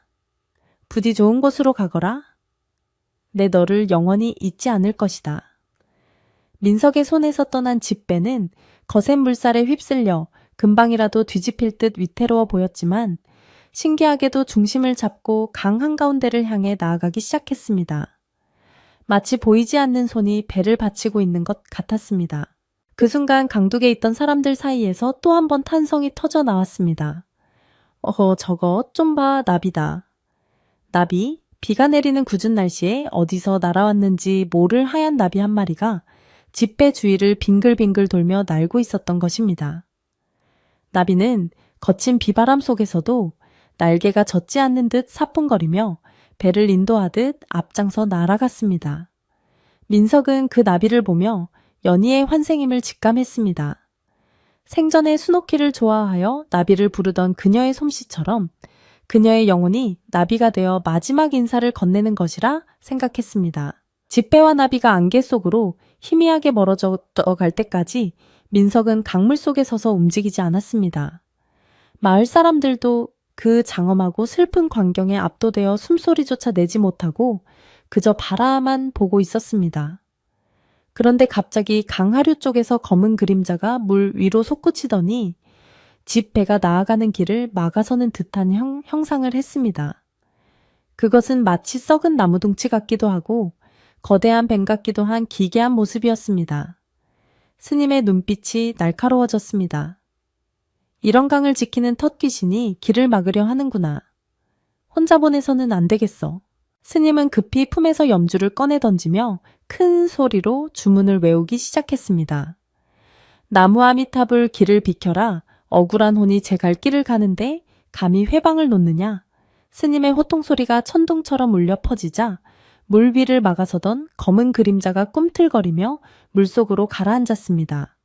부디 좋은 곳으로 가거라. 내 너를 영원히 잊지 않을 것이다. 민석의 손에서 떠난 집배는 거센 물살에 휩쓸려 금방이라도 뒤집힐 듯 위태로워 보였지만 신기하게도 중심을 잡고 강 한가운데를 향해 나아가기 시작했습니다. 마치 보이지 않는 손이 배를 받치고 있는 것 같았습니다. 그 순간 강둑에 있던 사람들 사이에서 또 한 번 탄성이 터져 나왔습니다. 어허, 저거 좀 봐, 나비다. 나비? 비가 내리는 궂은 날씨에 어디서 날아왔는지 모를 하얀 나비 한 마리가 집배 주위를 빙글빙글 돌며 날고 있었던 것입니다. 나비는 거친 비바람 속에서도 날개가 젖지 않는 듯 사뿐거리며 배를 인도하듯 앞장서 날아갔습니다. 민석은 그 나비를 보며 연희의 환생임을 직감했습니다. 생전에 수놓기를 좋아하여 나비를 부르던 그녀의 솜씨처럼 그녀의 영혼이 나비가 되어 마지막 인사를 건네는 것이라 생각했습니다. 집배와 나비가 안개 속으로 희미하게 멀어져 갈 때까지 민석은 강물 속에 서서 움직이지 않았습니다. 마을 사람들도 그 장엄하고 슬픈 광경에 압도되어 숨소리조차 내지 못하고 그저 바라만 보고 있었습니다. 그런데 갑자기 강하류 쪽에서 검은 그림자가 물 위로 솟구치더니 집 배가 나아가는 길을 막아서는 듯한 형상을 했습니다. 그것은 마치 썩은 나무둥치 같기도 하고 거대한 뱀 같기도 한 기괴한 모습이었습니다. 스님의 눈빛이 날카로워졌습니다. 이런 강을 지키는 텃귀신이 길을 막으려 하는구나. 혼자 보내서는 안 되겠어. 스님은 급히 품에서 염주를 꺼내 던지며 큰 소리로 주문을 외우기 시작했습니다. 나무 아미탑을 길을 비켜라. 억울한 혼이 제 갈 길을 가는데 감히 회방을 놓느냐. 스님의 호통소리가 천둥처럼 울려 퍼지자 물 위를 막아서던 검은 그림자가 꿈틀거리며 물속으로 가라앉았습니다.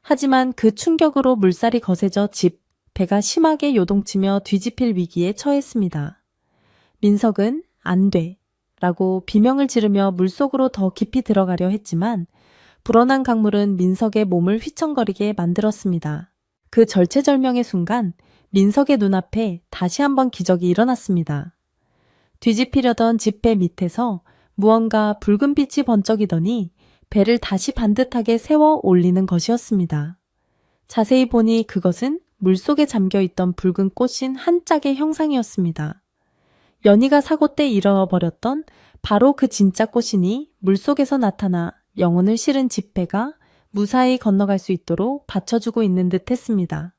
하지만 그 충격으로 물살이 거세져 집, 배가 심하게 요동치며 뒤집힐 위기에 처했습니다. 민석은 안 돼 라고 비명을 지르며 물속으로 더 깊이 들어가려 했지만 불어난 강물은 민석의 몸을 휘청거리게 만들었습니다. 그 절체절명의 순간 민석의 눈앞에 다시 한번 기적이 일어났습니다. 뒤집히려던 집배 밑에서 무언가 붉은 빛이 번쩍이더니 배를 다시 반듯하게 세워 올리는 것이었습니다. 자세히 보니 그것은 물속에 잠겨있던 붉은 꽃인 한 짝의 형상이었습니다. 연희가 사고 때 잃어버렸던 바로 그 진짜 꽃이니 물속에서 나타나 영혼을 실은 집배가 무사히 건너갈 수 있도록 받쳐주고 있는 듯 했습니다.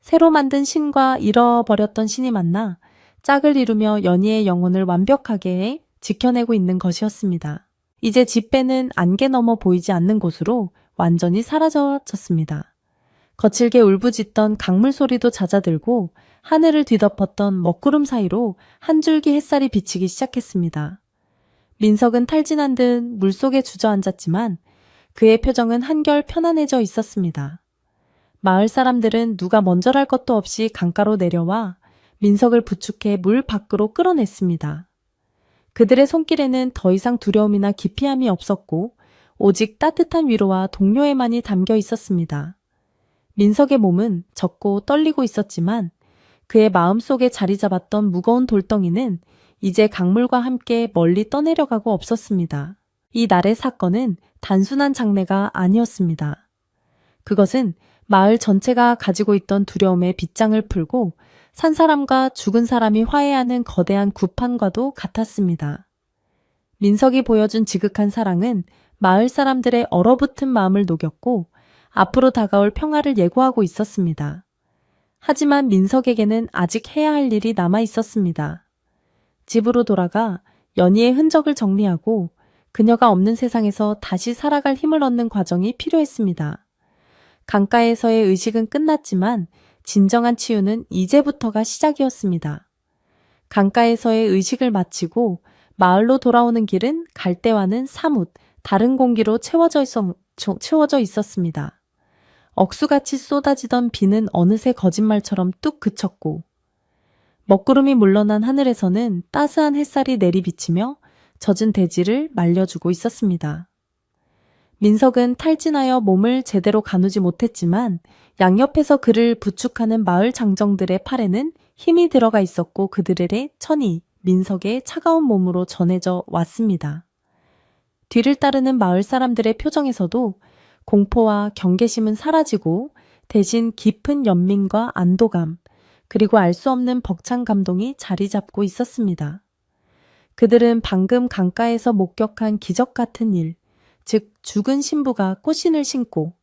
새로 만든 신과 잃어버렸던 신이 만나 짝을 이루며 연희의 영혼을 완벽하게 지켜내고 있는 것이었습니다. 이제 집배는 안개 너머 보이지 않는 곳으로 완전히 사라졌습니다. 거칠게 울부짖던 강물 소리도 잦아들고 하늘을 뒤덮었던 먹구름 사이로 한 줄기 햇살이 비치기 시작했습니다. 민석은 탈진한 듯 물속에 주저앉았지만 그의 표정은 한결 편안해져 있었습니다. 마을 사람들은 누가 먼저랄 것도 없이 강가로 내려와 민석을 부축해 물 밖으로 끌어냈습니다. 그들의 손길에는 더 이상 두려움이나 기피함이 없었고 오직 따뜻한 위로와 동료애만이 담겨 있었습니다. 민석의 몸은 젖고 떨리고 있었지만 그의 마음속에 자리 잡았던 무거운 돌덩이는 이제 강물과 함께 멀리 떠내려가고 없었습니다. 이 날의 사건은 단순한 장례가 아니었습니다. 그것은 마을 전체가 가지고 있던 두려움의 빗장을 풀고 산 사람과 죽은 사람이 화해하는 거대한 구판과도 같았습니다. 민석이 보여준 지극한 사랑은 마을 사람들의 얼어붙은 마음을 녹였고 앞으로 다가올 평화를 예고하고 있었습니다. 하지만 민석에게는 아직 해야 할 일이 남아 있었습니다. 집으로 돌아가 연희의 흔적을 정리하고 그녀가 없는 세상에서 다시 살아갈 힘을 얻는 과정이 필요했습니다. 강가에서의 의식은 끝났지만 진정한 치유는 이제부터가 시작이었습니다. 강가에서의 의식을 마치고 마을로 돌아오는 길은 갈대와는 사뭇 다른 공기로 채워져 있었습니다. 억수같이 쏟아지던 비는 어느새 거짓말처럼 뚝 그쳤고 먹구름이 물러난 하늘에서는 따스한 햇살이 내리비치며 젖은 대지를 말려주고 있었습니다. 민석은 탈진하여 몸을 제대로 가누지 못했지만 양옆에서 그를 부축하는 마을 장정들의 팔에는 힘이 들어가 있었고 그들의 천이 민석의 차가운 몸으로 전해져 왔습니다. 뒤를 따르는 마을 사람들의 표정에서도 공포와 경계심은 사라지고 대신 깊은 연민과 안도감, 그리고 알 수 없는 벅찬 감동이 자리 잡고 있었습니다. 그들은 방금 강가에서 목격한 기적 같은 일, 즉 죽은 신부가 꽃신을 신고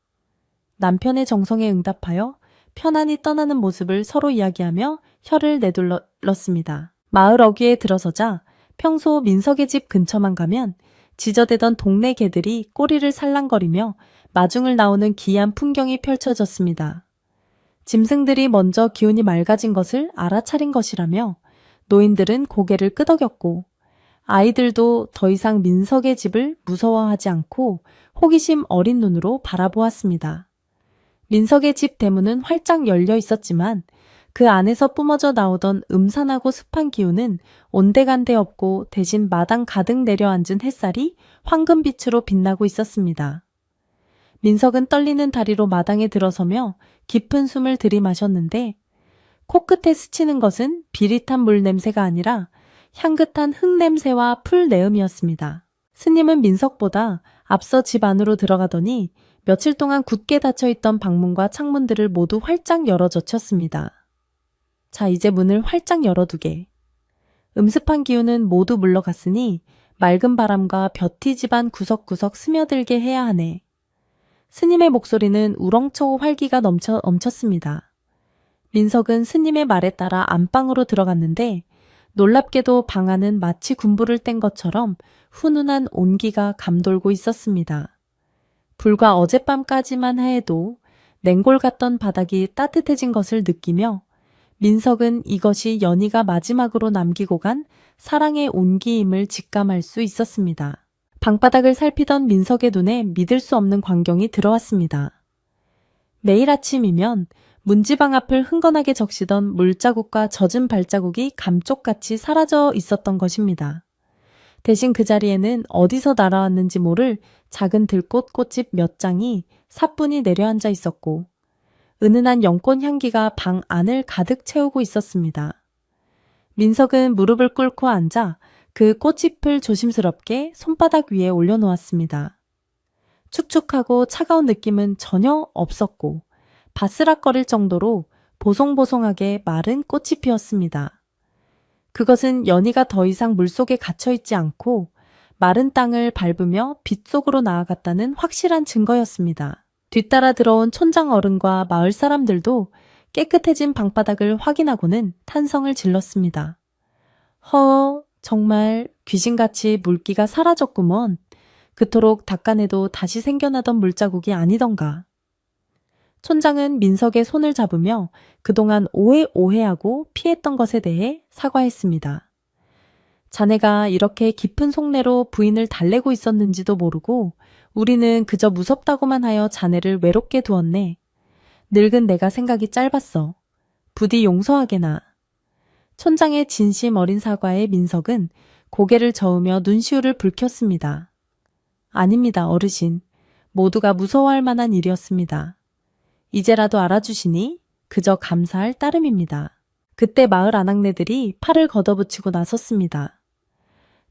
남편의 정성에 응답하여 편안히 떠나는 모습을 서로 이야기하며 혀를 내둘렀습니다. 마을 어귀에 들어서자 평소 민석의 집 근처만 가면 지저대던 동네 개들이 꼬리를 살랑거리며 마중을 나오는 기이한 풍경이 펼쳐졌습니다. 짐승들이 먼저 기운이 맑아진 것을 알아차린 것이라며 노인들은 고개를 끄덕였고 아이들도 더 이상 민석의 집을 무서워하지 않고 호기심 어린 눈으로 바라보았습니다. 민석의 집 대문은 활짝 열려 있었지만 그 안에서 뿜어져 나오던 음산하고 습한 기운은 온데간데 없고 대신 마당 가득 내려앉은 햇살이 황금빛으로 빛나고 있었습니다. 민석은 떨리는 다리로 마당에 들어서며 깊은 숨을 들이마셨는데 코끝에 스치는 것은 비릿한 물 냄새가 아니라 향긋한 흙 냄새와 풀 내음이었습니다. 스님은 민석보다 앞서 집 안으로 들어가더니 며칠 동안 굳게 닫혀있던 방문과 창문들을 모두 활짝 열어 젖혔습니다. 자, 이제 문을 활짝 열어두게. 음습한 기운은 모두 물러갔으니 맑은 바람과 볕이 집안 구석구석 스며들게 해야 하네. 스님의 목소리는 우렁차고 활기가 넘쳤습니다. 민석은 스님의 말에 따라 안방으로 들어갔는데 놀랍게도 방 안은 마치 군부를 뗀 것처럼 훈훈한 온기가 감돌고 있었습니다. 불과 어젯밤까지만 해도 냉골 같던 바닥이 따뜻해진 것을 느끼며 민석은 이것이 연희가 마지막으로 남기고 간 사랑의 온기임을 직감할 수 있었습니다. 방바닥을 살피던 민석의 눈에 믿을 수 없는 광경이 들어왔습니다. 매일 아침이면 문지방 앞을 흥건하게 적시던 물자국과 젖은 발자국이 감쪽같이 사라져 있었던 것입니다. 대신 그 자리에는 어디서 날아왔는지 모를 작은 들꽃 꽃집 몇 장이 사뿐히 내려앉아 있었고 은은한 연꽃 향기가 방 안을 가득 채우고 있었습니다. 민석은 무릎을 꿇고 앉아 그 꽃잎을 조심스럽게 손바닥 위에 올려놓았습니다. 축축하고 차가운 느낌은 전혀 없었고 바스락거릴 정도로 보송보송하게 마른 꽃이 피었습니다. 그것은 연희가 더 이상 물속에 갇혀있지 않고 마른 땅을 밟으며 빛 속으로 나아갔다는 확실한 증거였습니다. 뒤따라 들어온 촌장 어른과 마을 사람들도 깨끗해진 방바닥을 확인하고는 탄성을 질렀습니다. 정말 귀신같이 물기가 사라졌구먼. 그토록 닦아내도 다시 생겨나던 물자국이 아니던가. 촌장은 민석의 손을 잡으며 그동안 오해하고 피했던 것에 대해 사과했습니다. 자네가 이렇게 깊은 속내로 부인을 달래고 있었는지도 모르고 우리는 그저 무섭다고만 하여 자네를 외롭게 두었네. 늙은 내가 생각이 짧았어. 부디 용서하게나. 촌장의 진심 어린 사과에 민석은 고개를 저으며 눈시울을 붉혔습니다. 아닙니다, 어르신. 모두가 무서워할 만한 일이었습니다. 이제라도 알아주시니 그저 감사할 따름입니다. 그때 마을 아낙네들이 팔을 걷어붙이고 나섰습니다.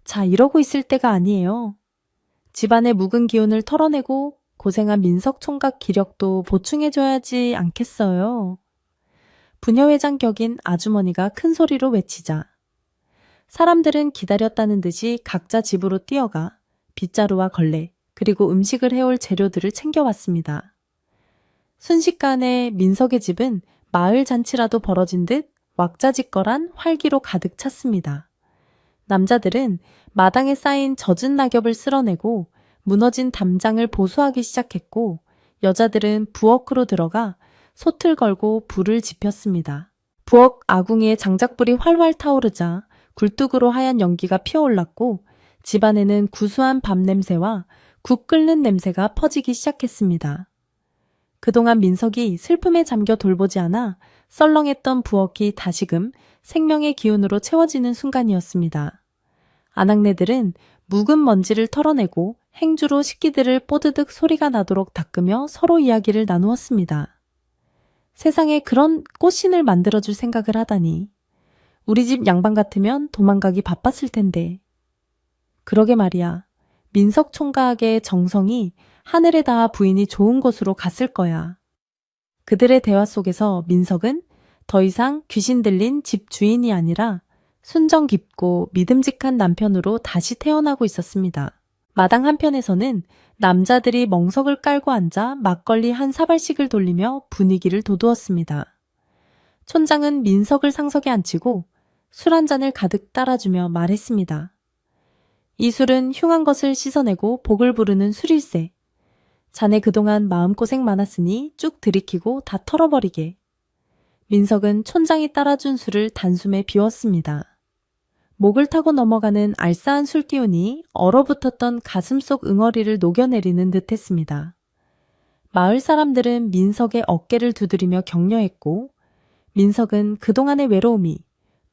자, 이러고 있을 때가 아니에요. 집안의 묵은 기운을 털어내고 고생한 민석 총각 기력도 보충해줘야지 않겠어요. 부녀회장 격인 아주머니가 큰 소리로 외치자 사람들은 기다렸다는 듯이 각자 집으로 뛰어가 빗자루와 걸레 그리고 음식을 해올 재료들을 챙겨왔습니다. 순식간에 민석의 집은 마을 잔치라도 벌어진 듯 왁자지껄한 활기로 가득 찼습니다. 남자들은 마당에 쌓인 젖은 낙엽을 쓸어내고 무너진 담장을 보수하기 시작했고 여자들은 부엌으로 들어가 솥을 걸고 불을 지폈습니다. 부엌 아궁이에 장작불이 활활 타오르자 굴뚝으로 하얀 연기가 피어올랐고 집안에는 구수한 밥 냄새와 국 끓는 냄새가 퍼지기 시작했습니다. 그동안 민석이 슬픔에 잠겨 돌보지 않아 썰렁했던 부엌이 다시금 생명의 기운으로 채워지는 순간이었습니다. 아낙네들은 묵은 먼지를 털어내고 행주로 식기들을 뽀드득 소리가 나도록 닦으며 서로 이야기를 나누었습니다. 세상에 그런 꽃신을 만들어줄 생각을 하다니. 우리 집 양반 같으면 도망가기 바빴을 텐데. 그러게 말이야. 민석 총각의 정성이 하늘에 닿아 부인이 좋은 곳으로 갔을 거야. 그들의 대화 속에서 민석은 더 이상 귀신 들린 집 주인이 아니라 순정 깊고 믿음직한 남편으로 다시 태어나고 있었습니다. 마당 한편에서는 남자들이 멍석을 깔고 앉아 막걸리 한 사발씩을 돌리며 분위기를 돋우었습니다. 촌장은 민석을 상석에 앉히고 술 한 잔을 가득 따라주며 말했습니다. 이 술은 흉한 것을 씻어내고 복을 부르는 술일세. 자네 그동안 마음고생 많았으니 쭉 들이키고 다 털어버리게. 민석은 촌장이 따라준 술을 단숨에 비웠습니다. 목을 타고 넘어가는 알싸한 술기운이 얼어붙었던 가슴속 응어리를 녹여내리는 듯했습니다. 마을 사람들은 민석의 어깨를 두드리며 격려했고 민석은 그동안의 외로움이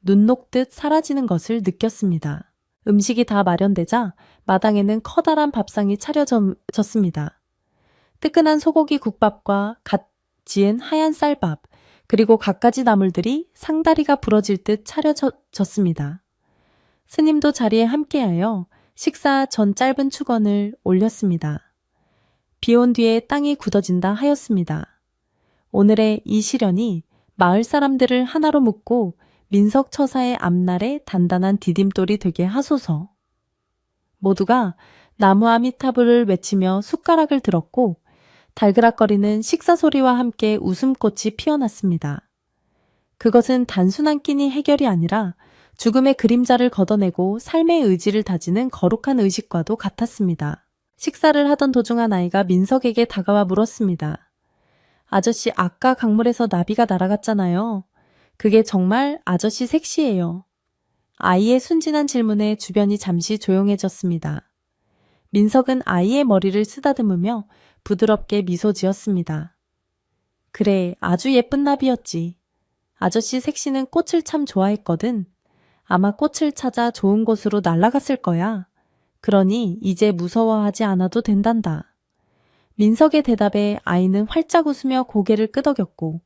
눈 녹듯 사라지는 것을 느꼈습니다. 음식이 다 마련되자 마당에는 커다란 밥상이 차려졌습니다. 뜨끈한 소고기 국밥과 갓 지은 하얀 쌀밥, 그리고 갖가지 나물들이 상다리가 부러질 듯 차려졌습니다. 스님도 자리에 함께하여 식사 전 짧은 축원을 올렸습니다. 비 온 뒤에 땅이 굳어진다 하였습니다. 오늘의 이 시련이 마을 사람들을 하나로 묶고 민석 처사의 앞날에 단단한 디딤돌이 되게 하소서. 모두가 나무 아미타불을 외치며 숟가락을 들었고 달그락거리는 식사 소리와 함께 웃음꽃이 피어났습니다. 그것은 단순한 끼니 해결이 아니라 죽음의 그림자를 걷어내고 삶의 의지를 다지는 거룩한 의식과도 같았습니다. 식사를 하던 도중 한 아이가 민석에게 다가와 물었습니다. 아저씨, 아까 강물에서 나비가 날아갔잖아요. 그게 정말 아저씨 섹시해요. 아이의 순진한 질문에 주변이 잠시 조용해졌습니다. 민석은 아이의 머리를 쓰다듬으며 부드럽게 미소 지었습니다. 그래, 아주 예쁜 나비였지. 아저씨 섹시는 꽃을 참 좋아했거든. 아마 꽃을 찾아 좋은 곳으로 날아갔을 거야. 그러니 이제 무서워하지 않아도 된단다. 민석의 대답에 아이는 활짝 웃으며 고개를 끄덕였고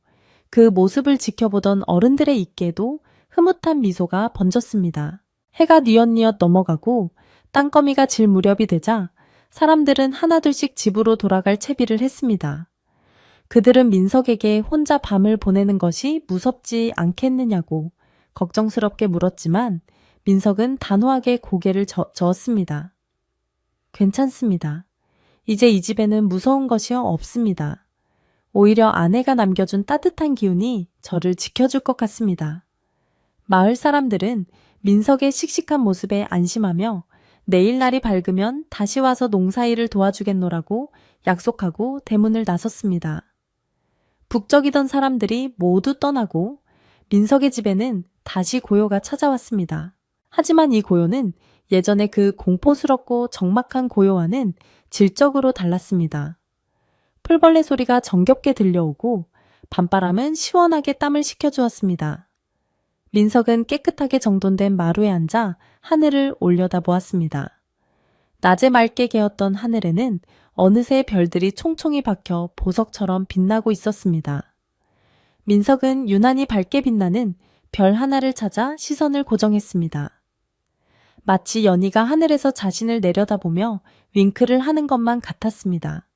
그 모습을 지켜보던 어른들의 입계에도 흐뭇한 미소가 번졌습니다. 해가 뉘엿뉘엿 넘어가고 땅거미가 질 무렵이 되자 사람들은 하나둘씩 집으로 돌아갈 채비를 했습니다. 그들은 민석에게 혼자 밤을 보내는 것이 무섭지 않겠느냐고 걱정스럽게 물었지만 민석은 단호하게 고개를 저었습니다. 괜찮습니다. 이제 이 집에는 무서운 것이 없습니다. 오히려 아내가 남겨준 따뜻한 기운이 저를 지켜줄 것 같습니다. 마을 사람들은 민석의 씩씩한 모습에 안심하며 내일 날이 밝으면 다시 와서 농사일을 도와주겠노라고 약속하고 대문을 나섰습니다. 북적이던 사람들이 모두 떠나고 민석의 집에는 다시 고요가 찾아왔습니다. 하지만 이 고요는 예전의 그 공포스럽고 적막한 고요와는 질적으로 달랐습니다. 풀벌레 소리가 정겹게 들려오고 밤바람은 시원하게 땀을 식혀주었습니다. 민석은 깨끗하게 정돈된 마루에 앉아 하늘을 올려다보았습니다. 낮에 맑게 개었던 하늘에는 어느새 별들이 총총히 박혀 보석처럼 빛나고 있었습니다. 민석은 유난히 밝게 빛나는 별 하나를 찾아 시선을 고정했습니다. 마치 연희가 하늘에서 자신을 내려다보며 윙크를 하는 것만 같았습니다.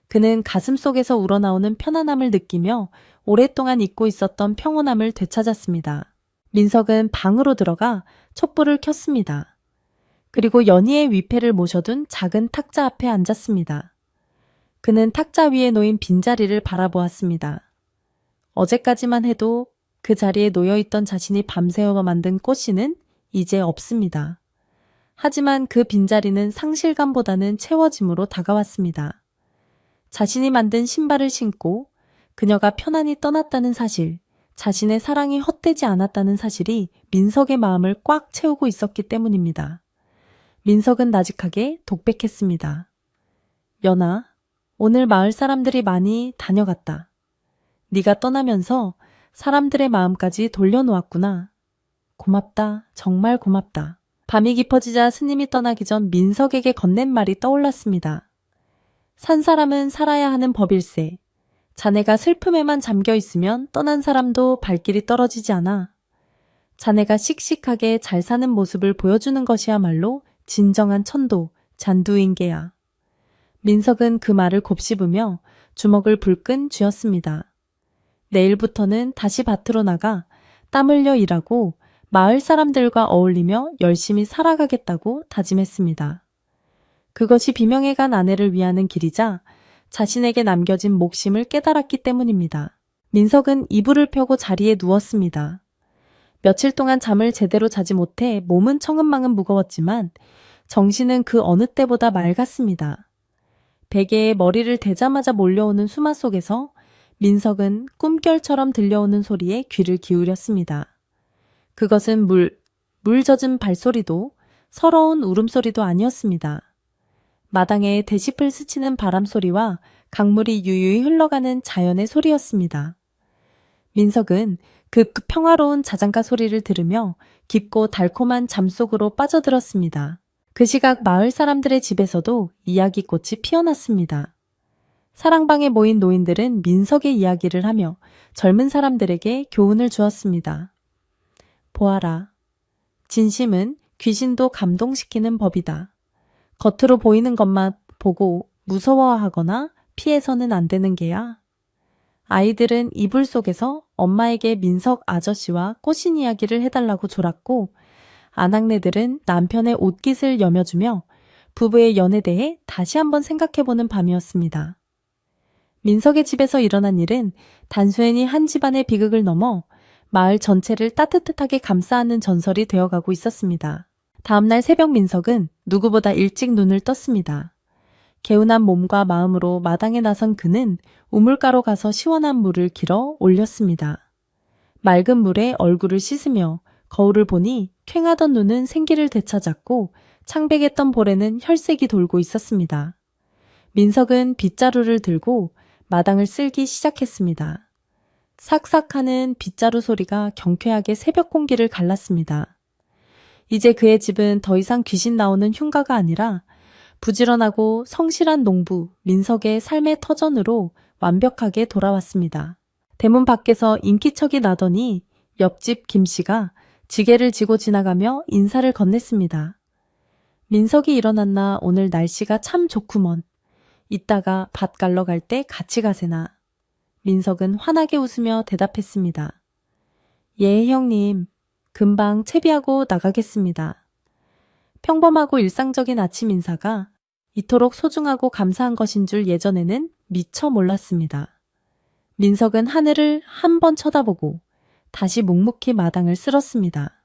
그는 가슴속에서 우러나오는 편안함을 느끼며 오랫동안 잊고 있었던 평온함을 되찾았습니다. 민석은 방으로 들어가 촛불을 켰습니다. 그리고 연희의 위패를 모셔둔 작은 탁자 앞에 앉았습니다. 그는 탁자 위에 놓인 빈자리를 바라보았습니다. 어제까지만 해도 그 자리에 놓여있던 자신이 밤새워 만든 꽃씨는 이제 없습니다. 하지만 그 빈자리는 상실감보다는 채워짐으로 다가왔습니다. 자신이 만든 신발을 신고 그녀가 편안히 떠났다는 사실, 자신의 사랑이 헛되지 않았다는 사실이 민석의 마음을 꽉 채우고 있었기 때문입니다. 민석은 나직하게 독백했습니다. 연아, 오늘 마을 사람들이 많이 다녀갔다. 네가 떠나면서 사람들의 마음까지 돌려놓았구나. 고맙다. 정말 고맙다. 밤이 깊어지자 스님이 떠나기 전 민석에게 건넨 말이 떠올랐습니다. 산 사람은 살아야 하는 법일세. 자네가 슬픔에만 잠겨 있으면 떠난 사람도 발길이 떨어지지 않아. 자네가 씩씩하게 잘 사는 모습을 보여주는 것이야말로 진정한 천도, 잔두인계야. 민석은 그 말을 곱씹으며 주먹을 불끈 쥐었습니다. 내일부터는 다시 밭으로 나가 땀 흘려 일하고 마을 사람들과 어울리며 열심히 살아가겠다고 다짐했습니다. 그것이 비명에 간 아내를 위하는 길이자 자신에게 남겨진 목심을 깨달았기 때문입니다. 민석은 이불을 펴고 자리에 누웠습니다. 며칠 동안 잠을 제대로 자지 못해 몸은 청은망은 무거웠지만 정신은 그 어느 때보다 맑았습니다. 베개에 머리를 대자마자 몰려오는 수마 속에서 민석은 꿈결처럼 들려오는 소리에 귀를 기울였습니다. 그것은 물 젖은 발소리도 서러운 울음소리도 아니었습니다. 마당에 대시풀 스치는 바람 소리와 강물이 유유히 흘러가는 자연의 소리였습니다. 민석은 그 평화로운 자장가 소리를 들으며 깊고 달콤한 잠속으로 빠져들었습니다. 그 시각 마을 사람들의 집에서도 이야기꽃이 피어났습니다. 사랑방에 모인 노인들은 민석의 이야기를 하며 젊은 사람들에게 교훈을 주었습니다. 보아라. 진심은 귀신도 감동시키는 법이다. 겉으로 보이는 것만 보고 무서워하거나 피해서는 안 되는 게야. 아이들은 이불 속에서 엄마에게 민석 아저씨와 꽃신 이야기를 해달라고 졸았고, 아낙네들은 남편의 옷깃을 여며주며 부부의 연에 대해 다시 한번 생각해보는 밤이었습니다. 민석의 집에서 일어난 일은 단순히 한 집안의 비극을 넘어 마을 전체를 따뜻하게 감싸안는 전설이 되어가고 있었습니다. 다음날 새벽 민석은 누구보다 일찍 눈을 떴습니다. 개운한 몸과 마음으로 마당에 나선 그는 우물가로 가서 시원한 물을 길어 올렸습니다. 맑은 물에 얼굴을 씻으며 거울을 보니 퀭하던 눈은 생기를 되찾았고 창백했던 볼에는 혈색이 돌고 있었습니다. 민석은 빗자루를 들고 마당을 쓸기 시작했습니다. 삭삭하는 빗자루 소리가 경쾌하게 새벽 공기를 갈랐습니다. 이제 그의 집은 더 이상 귀신 나오는 흉가가 아니라 부지런하고 성실한 농부 민석의 삶의 터전으로 완벽하게 돌아왔습니다. 대문 밖에서 인기척이 나더니 옆집 김씨가 지게를 지고 지나가며 인사를 건넸습니다. 민석이 일어났나. 오늘 날씨가 참 좋구먼. 이따가 밭 갈러 갈 때 같이 가세나. 민석은 환하게 웃으며 대답했습니다. 예, 형님. 금방 채비하고 나가겠습니다. 평범하고 일상적인 아침 인사가 이토록 소중하고 감사한 것인 줄 예전에는 미처 몰랐습니다. 민석은 하늘을 한 번 쳐다보고 다시 묵묵히 마당을 쓸었습니다.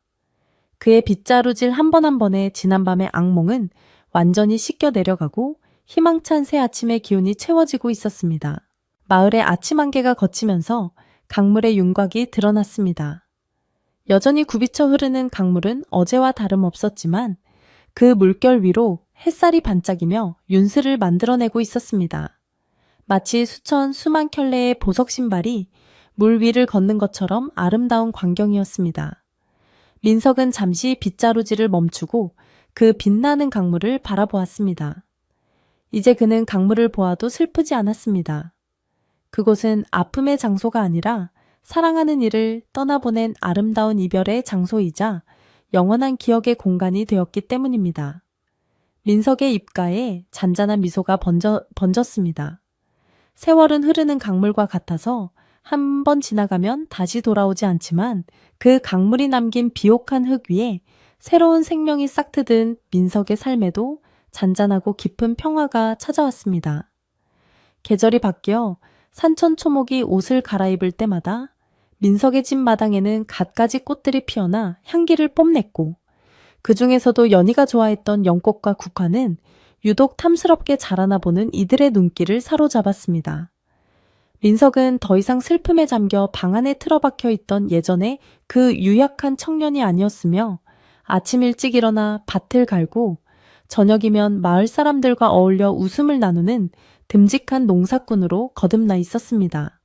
그의 빗자루질 한 번 한 번에 지난밤의 악몽은 완전히 씻겨 내려가고 희망찬 새 아침의 기운이 채워지고 있었습니다. 마을의 아침 안개가 걷히면서 강물의 윤곽이 드러났습니다. 여전히 굽이쳐 흐르는 강물은 어제와 다름없었지만 그 물결 위로 햇살이 반짝이며 윤슬을 만들어내고 있었습니다. 마치 수만 켤레의 보석 신발이 물 위를 걷는 것처럼 아름다운 광경이었습니다. 민석은 잠시 빗자루질을 멈추고 그 빛나는 강물을 바라보았습니다. 이제 그는 강물을 보아도 슬프지 않았습니다. 그곳은 아픔의 장소가 아니라 사랑하는 이를 떠나보낸 아름다운 이별의 장소이자 영원한 기억의 공간이 되었기 때문입니다. 민석의 입가에 잔잔한 미소가 번졌습니다. 세월은 흐르는 강물과 같아서 한 번 지나가면 다시 돌아오지 않지만 그 강물이 남긴 비옥한 흙 위에 새로운 생명이 싹트든 민석의 삶에도 잔잔하고 깊은 평화가 찾아왔습니다. 계절이 바뀌어 산천초목이 옷을 갈아입을 때마다 민석의 집 마당에는 갖가지 꽃들이 피어나 향기를 뽐냈고 그 중에서도 연희가 좋아했던 연꽃과 국화는 유독 탐스럽게 자라나 보는 이들의 눈길을 사로잡았습니다. 민석은 더 이상 슬픔에 잠겨 방 안에 틀어박혀 있던 예전의 그 유약한 청년이 아니었으며 아침 일찍 일어나 밭을 갈고 저녁이면 마을 사람들과 어울려 웃음을 나누는 듬직한 농사꾼으로 거듭나 있었습니다.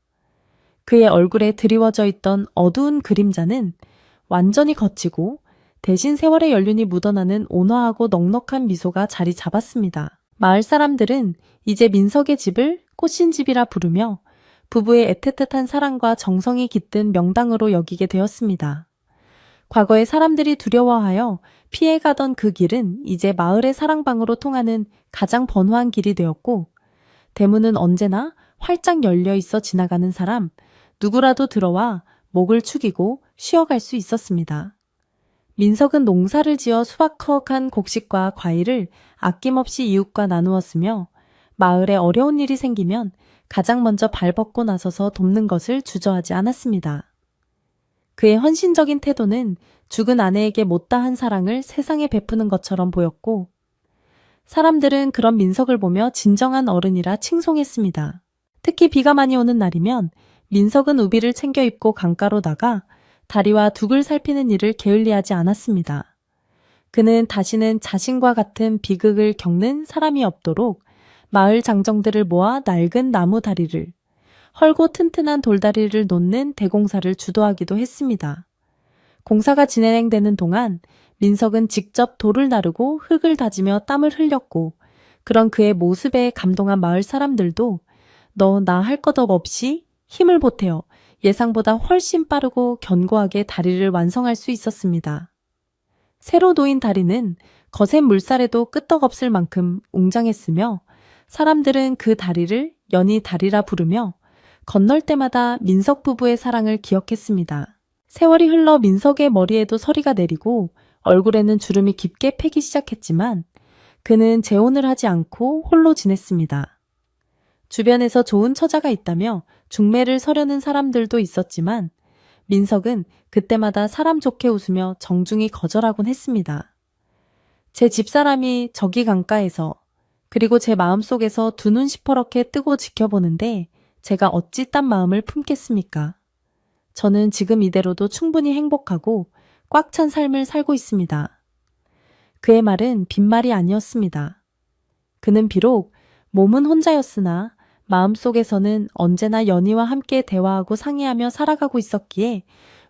그의 얼굴에 드리워져 있던 어두운 그림자는 완전히 걷히고 대신 세월의 연륜이 묻어나는 온화하고 넉넉한 미소가 자리 잡았습니다. 마을 사람들은 이제 민석의 집을 꽃신집이라 부르며 부부의 애틋한 사랑과 정성이 깃든 명당으로 여기게 되었습니다. 과거에 사람들이 두려워하여 피해가던 그 길은 이제 마을의 사랑방으로 통하는 가장 번화한 길이 되었고 대문은 언제나 활짝 열려 있어 지나가는 사람 누구라도 들어와 목을 축이고 쉬어갈 수 있었습니다. 민석은 농사를 지어 수확한 곡식과 과일을 아낌없이 이웃과 나누었으며 마을에 어려운 일이 생기면 가장 먼저 발벗고 나서서 돕는 것을 주저하지 않았습니다. 그의 헌신적인 태도는 죽은 아내에게 못다한 사랑을 세상에 베푸는 것처럼 보였고 사람들은 그런 민석을 보며 진정한 어른이라 칭송했습니다. 특히 비가 많이 오는 날이면 민석은 우비를 챙겨 입고 강가로 나가 다리와 둑을 살피는 일을 게을리하지 않았습니다. 그는 다시는 자신과 같은 비극을 겪는 사람이 없도록 마을 장정들을 모아 낡은 나무 다리를, 헐고 튼튼한 돌다리를 놓는 대공사를 주도하기도 했습니다. 공사가 진행되는 동안 민석은 직접 돌을 나르고 흙을 다지며 땀을 흘렸고, 그런 그의 모습에 감동한 마을 사람들도 너 나 할 것 없이 힘을 보태어 예상보다 훨씬 빠르고 견고하게 다리를 완성할 수 있었습니다. 새로 놓인 다리는 거센 물살에도 끄떡없을 만큼 웅장했으며 사람들은 그 다리를 연희 다리라 부르며 건널 때마다 민석 부부의 사랑을 기억했습니다. 세월이 흘러 민석의 머리에도 서리가 내리고 얼굴에는 주름이 깊게 패기 시작했지만 그는 재혼을 하지 않고 홀로 지냈습니다. 주변에서 좋은 처자가 있다며 중매를 서려는 사람들도 있었지만 민석은 그때마다 사람 좋게 웃으며 정중히 거절하곤 했습니다. 제 집사람이 저기 강가에서 그리고 제 마음속에서 두 눈 시퍼렇게 뜨고 지켜보는데 제가 어찌 딴 마음을 품겠습니까? 저는 지금 이대로도 충분히 행복하고 꽉 찬 삶을 살고 있습니다. 그의 말은 빈말이 아니었습니다. 그는 비록 몸은 혼자였으나 마음속에서는 언제나 연희와 함께 대화하고 상의하며 살아가고 있었기에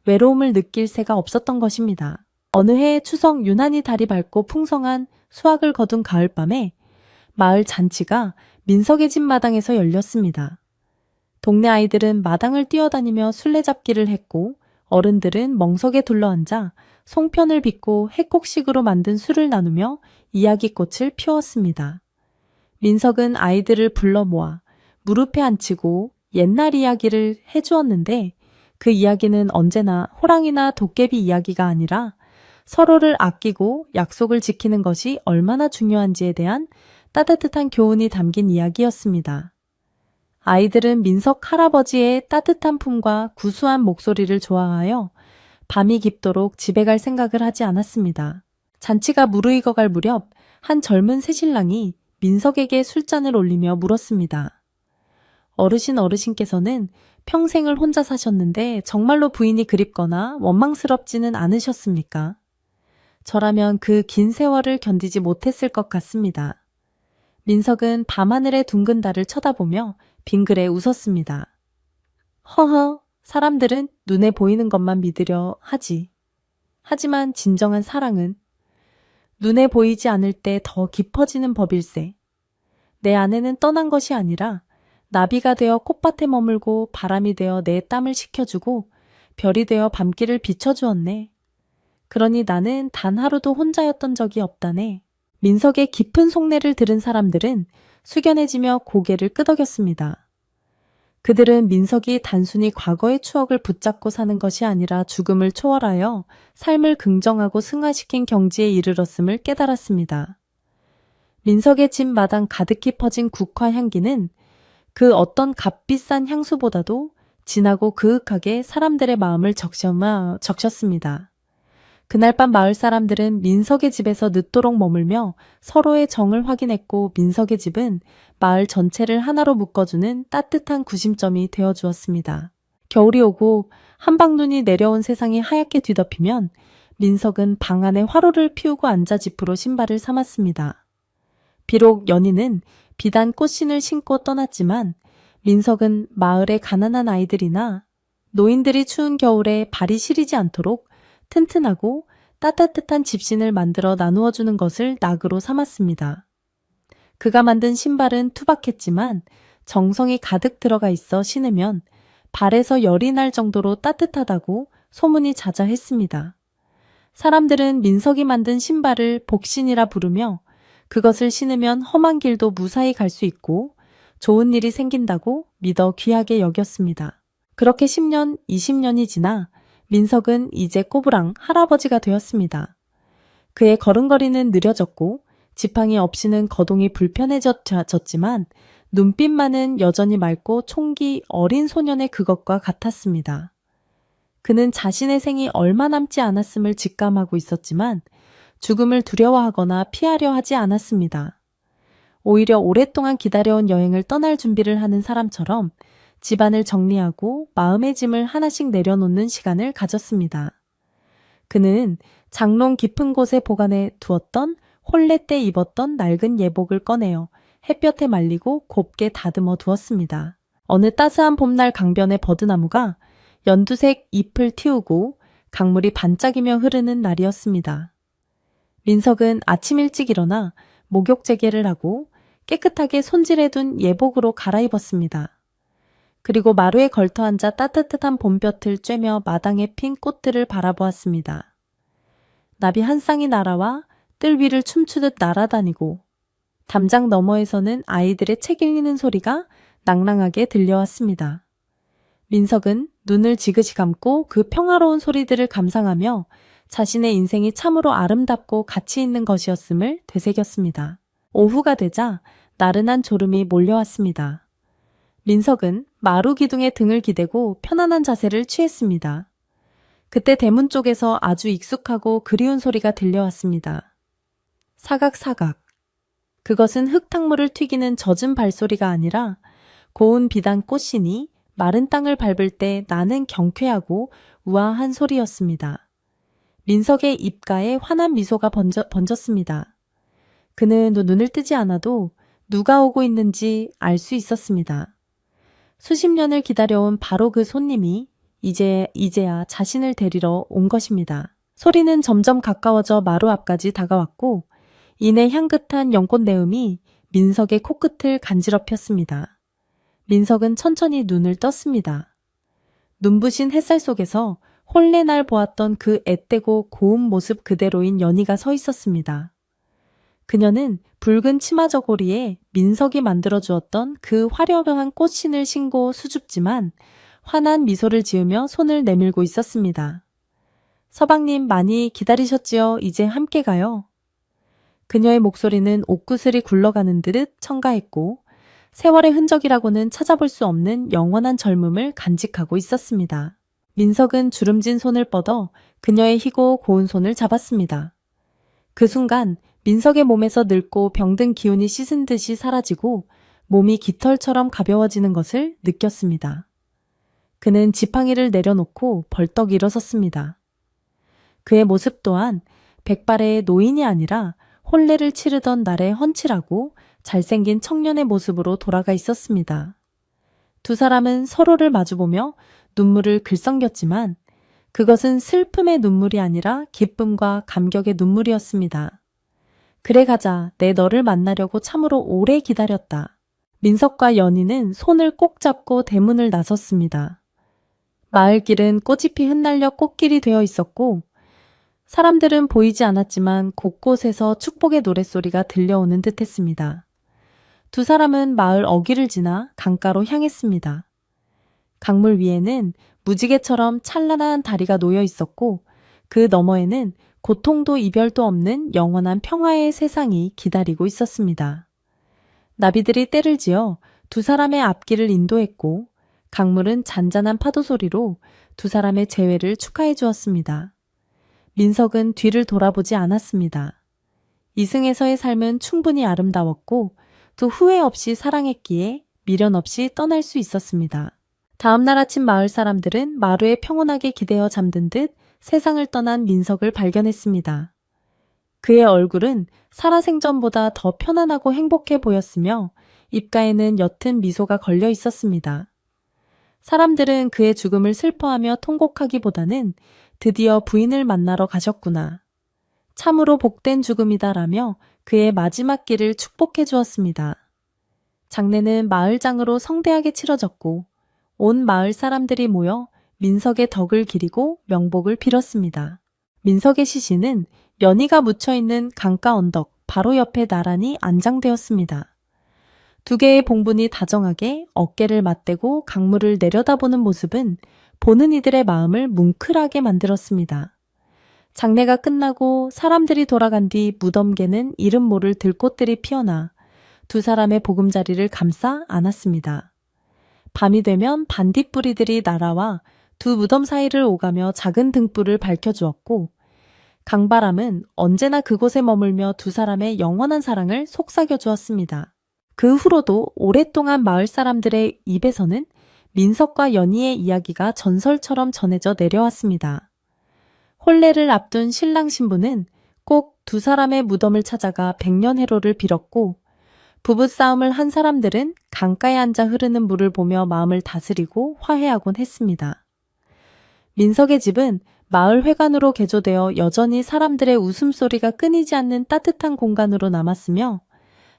외로움을 느낄 새가 없었던 것입니다. 어느 해 추석 유난히 달이 밝고 풍성한 수확을 거둔 가을밤에 마을 잔치가 민석의 집 마당에서 열렸습니다. 동네 아이들은 마당을 뛰어다니며 술래잡기를 했고 어른들은 멍석에 둘러앉아 송편을 빚고 해콕식으로 만든 술을 나누며 이야기꽃을 피웠습니다. 민석은 아이들을 불러 모아 무릎에 앉히고 옛날 이야기를 해주었는데 그 이야기는 언제나 호랑이나 도깨비 이야기가 아니라 서로를 아끼고 약속을 지키는 것이 얼마나 중요한지에 대한 따뜻한 교훈이 담긴 이야기였습니다. 아이들은 민석 할아버지의 따뜻한 품과 구수한 목소리를 좋아하여 밤이 깊도록 집에 갈 생각을 하지 않았습니다. 잔치가 무르익어갈 무렵 한 젊은 새신랑이 민석에게 술잔을 올리며 물었습니다. 어르신께서는 평생을 혼자 사셨는데 정말로 부인이 그립거나 원망스럽지는 않으셨습니까? 저라면 그 긴 세월을 견디지 못했을 것 같습니다. 민석은 밤하늘의 둥근 달을 쳐다보며 빙그레 웃었습니다. 허허, 사람들은 눈에 보이는 것만 믿으려 하지. 하지만 진정한 사랑은 눈에 보이지 않을 때 더 깊어지는 법일세. 내 아내는 떠난 것이 아니라 나비가 되어 콧밭에 머물고 바람이 되어 내 땀을 식혀주고 별이 되어 밤길을 비춰주었네. 그러니 나는 단 하루도 혼자였던 적이 없다네. 민석의 깊은 속내를 들은 사람들은 숙연해지며 고개를 끄덕였습니다. 그들은 민석이 단순히 과거의 추억을 붙잡고 사는 것이 아니라 죽음을 초월하여 삶을 긍정하고 승화시킨 경지에 이르렀음을 깨달았습니다. 민석의 집 마당 가득히 퍼진 국화 향기는 그 어떤 값비싼 향수보다도 진하고 그윽하게 사람들의 마음을 적셨습니다. 그날 밤 마을 사람들은 민석의 집에서 늦도록 머물며 서로의 정을 확인했고 민석의 집은 마을 전체를 하나로 묶어주는 따뜻한 구심점이 되어주었습니다. 겨울이 오고 한방눈이 내려온 세상이 하얗게 뒤덮이면 민석은 방 안에 화로를 피우고 앉아 집으로 신발을 삼았습니다. 비록 연희는 비단 꽃신을 신고 떠났지만 민석은 마을의 가난한 아이들이나 노인들이 추운 겨울에 발이 시리지 않도록 튼튼하고 따뜻한 집신을 만들어 나누어 주는 것을 낙으로 삼았습니다. 그가 만든 신발은 투박했지만 정성이 가득 들어가 있어 신으면 발에서 열이 날 정도로 따뜻하다고 소문이 자자했습니다. 사람들은 민석이 만든 신발을 복신이라 부르며 그것을 신으면 험한 길도 무사히 갈 수 있고 좋은 일이 생긴다고 믿어 귀하게 여겼습니다. 그렇게 10년, 20년이 지나 민석은 이제 꼬부랑 할아버지가 되었습니다. 그의 걸음걸이는 느려졌고 지팡이 없이는 거동이 불편해졌지만 눈빛만은 여전히 맑고 총기 어린 소년의 그것과 같았습니다. 그는 자신의 생이 얼마 남지 않았음을 직감하고 있었지만 죽음을 두려워하거나 피하려 하지 않았습니다. 오히려 오랫동안 기다려온 여행을 떠날 준비를 하는 사람처럼 집안을 정리하고 마음의 짐을 하나씩 내려놓는 시간을 가졌습니다. 그는 장롱 깊은 곳에 보관해 두었던 혼례 때 입었던 낡은 예복을 꺼내어 햇볕에 말리고 곱게 다듬어 두었습니다. 어느 따스한 봄날 강변의 버드나무가 연두색 잎을 틔우고 강물이 반짝이며 흐르는 날이었습니다. 민석은 아침 일찍 일어나 목욕 재개를 하고 깨끗하게 손질해둔 예복으로 갈아입었습니다. 그리고 마루에 걸터 앉아 따뜻한 봄볕을 쬐며 마당에 핀 꽃들을 바라보았습니다. 나비 한 쌍이 날아와 뜰 위를 춤추듯 날아다니고 담장 너머에서는 아이들의 책 읽는 소리가 낭랑하게 들려왔습니다. 민석은 눈을 지그시 감고 그 평화로운 소리들을 감상하며 자신의 인생이 참으로 아름답고 가치 있는 것이었음을 되새겼습니다. 오후가 되자 나른한 졸음이 몰려왔습니다. 민석은 마루 기둥에 등을 기대고 편안한 자세를 취했습니다. 그때 대문 쪽에서 아주 익숙하고 그리운 소리가 들려왔습니다. 사각사각. 그것은 흙탕물을 튀기는 젖은 발소리가 아니라 고운 비단 꽃신이 마른 땅을 밟을 때 나는 경쾌하고 우아한 소리였습니다. 민석의 입가에 환한 미소가 번졌습니다. 그는 눈을 뜨지 않아도 누가 오고 있는지 알 수 있었습니다. 수십 년을 기다려온 바로 그 손님이 이제야 자신을 데리러 온 것입니다. 소리는 점점 가까워져 마루 앞까지 다가왔고 이내 향긋한 연꽃 내음이 민석의 코끝을 간지럽혔습니다. 민석은 천천히 눈을 떴습니다. 눈부신 햇살 속에서 혼례 날 보았던 그 앳되고 고운 모습 그대로인 연희가 서 있었습니다. 그녀는 붉은 치마 저고리에 민석이 만들어주었던 그 화려한 꽃신을 신고 수줍지만 환한 미소를 지으며 손을 내밀고 있었습니다. 서방님 많이 기다리셨지요? 이제 함께 가요. 그녀의 목소리는 옥구슬이 굴러가는 듯 첨가했고 세월의 흔적이라고는 찾아볼 수 없는 영원한 젊음을 간직하고 있었습니다. 민석은 주름진 손을 뻗어 그녀의 희고 고운 손을 잡았습니다. 그 순간 민석의 몸에서 늙고 병든 기운이 씻은 듯이 사라지고 몸이 깃털처럼 가벼워지는 것을 느꼈습니다. 그는 지팡이를 내려놓고 벌떡 일어섰습니다. 그의 모습 또한 백발의 노인이 아니라 혼례를 치르던 날의 훤칠하고 잘생긴 청년의 모습으로 돌아가 있었습니다. 두 사람은 서로를 마주보며 눈물을 글썽겼지만 그것은 슬픔의 눈물이 아니라 기쁨과 감격의 눈물이었습니다. 그래 가자. 내 너를 만나려고 참으로 오래 기다렸다. 민석과 연희는 손을 꼭 잡고 대문을 나섰습니다. 마을길은 꽃잎이 흩날려 꽃길이 되어 있었고 사람들은 보이지 않았지만 곳곳에서 축복의 노랫소리가 들려오는 듯했습니다. 두 사람은 마을 어귀를 지나 강가로 향했습니다. 강물 위에는 무지개처럼 찬란한 다리가 놓여 있었고 그 너머에는 고통도 이별도 없는 영원한 평화의 세상이 기다리고 있었습니다. 나비들이 떼를 지어 두 사람의 앞길을 인도했고 강물은 잔잔한 파도 소리로 두 사람의 재회를 축하해 주었습니다. 민석은 뒤를 돌아보지 않았습니다. 이승에서의 삶은 충분히 아름다웠고 또 후회 없이 사랑했기에 미련 없이 떠날 수 있었습니다. 다음 날 아침 마을 사람들은 마루에 평온하게 기대어 잠든 듯 세상을 떠난 민석을 발견했습니다. 그의 얼굴은 살아생전보다 더 편안하고 행복해 보였으며 입가에는 옅은 미소가 걸려 있었습니다. 사람들은 그의 죽음을 슬퍼하며 통곡하기보다는 드디어 부인을 만나러 가셨구나. 참으로 복된 죽음이다라며 그의 마지막 길을 축복해 주었습니다. 장례는 마을장으로 성대하게 치러졌고 온 마을 사람들이 모여 민석의 덕을 기리고 명복을 빌었습니다. 민석의 시신은 연희가 묻혀있는 강가 언덕 바로 옆에 나란히 안장되었습니다. 두 개의 봉분이 다정하게 어깨를 맞대고 강물을 내려다보는 모습은 보는 이들의 마음을 뭉클하게 만들었습니다. 장례가 끝나고 사람들이 돌아간 뒤 무덤계는 이름 모를 들꽃들이 피어나 두 사람의 보금자리를 감싸 안았습니다. 밤이 되면 반딧불이들이 날아와 두 무덤 사이를 오가며 작은 등불을 밝혀주었고 강바람은 언제나 그곳에 머물며 두 사람의 영원한 사랑을 속삭여 주었습니다. 그 후로도 오랫동안 마을 사람들의 입에서는 민석과 연희의 이야기가 전설처럼 전해져 내려왔습니다. 혼례를 앞둔 신랑 신부는 꼭 두 사람의 무덤을 찾아가 백년해로를 빌었고, 부부싸움을 한 사람들은 강가에 앉아 흐르는 물을 보며 마음을 다스리고 화해하곤 했습니다. 민석의 집은 마을 회관으로 개조되어 여전히 사람들의 웃음소리가 끊이지 않는 따뜻한 공간으로 남았으며,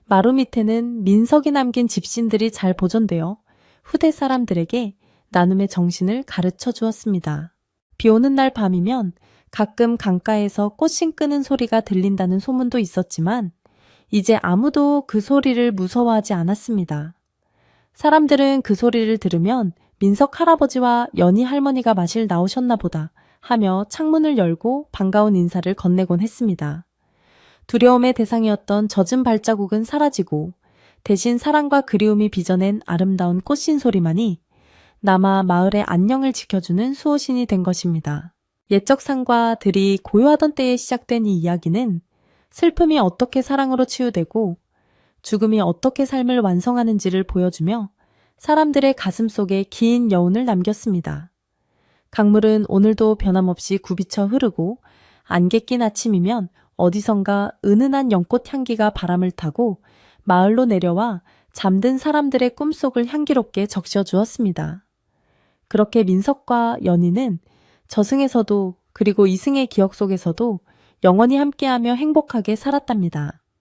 마루 밑에는 민석이 남긴 집신들이 잘 보존되어 후대 사람들에게 나눔의 정신을 가르쳐 주었습니다. 비 오는 날 밤이면 가끔 강가에서 꽃신 끄는 소리가 들린다는 소문도 있었지만 이제 아무도 그 소리를 무서워하지 않았습니다. 사람들은 그 소리를 들으면 민석 할아버지와 연희 할머니가 마실 나오셨나 보다 하며 창문을 열고 반가운 인사를 건네곤 했습니다. 두려움의 대상이었던 젖은 발자국은 사라지고 대신 사랑과 그리움이 빚어낸 아름다운 꽃신 소리만이 남아 마을의 안녕을 지켜주는 수호신이 된 것입니다. 옛적 산과 들이 고요하던 때에 시작된 이 이야기는 슬픔이 어떻게 사랑으로 치유되고 죽음이 어떻게 삶을 완성하는지를 보여주며 사람들의 가슴 속에 긴 여운을 남겼습니다. 강물은 오늘도 변함없이 굽이쳐 흐르고 안개 낀 아침이면 어디선가 은은한 연꽃 향기가 바람을 타고 마을로 내려와 잠든 사람들의 꿈속을 향기롭게 적셔주었습니다. 그렇게 민석과 연희는 저승에서도 그리고 이승의 기억 속에서도 영원히 함께하며 행복하게 살았답니다.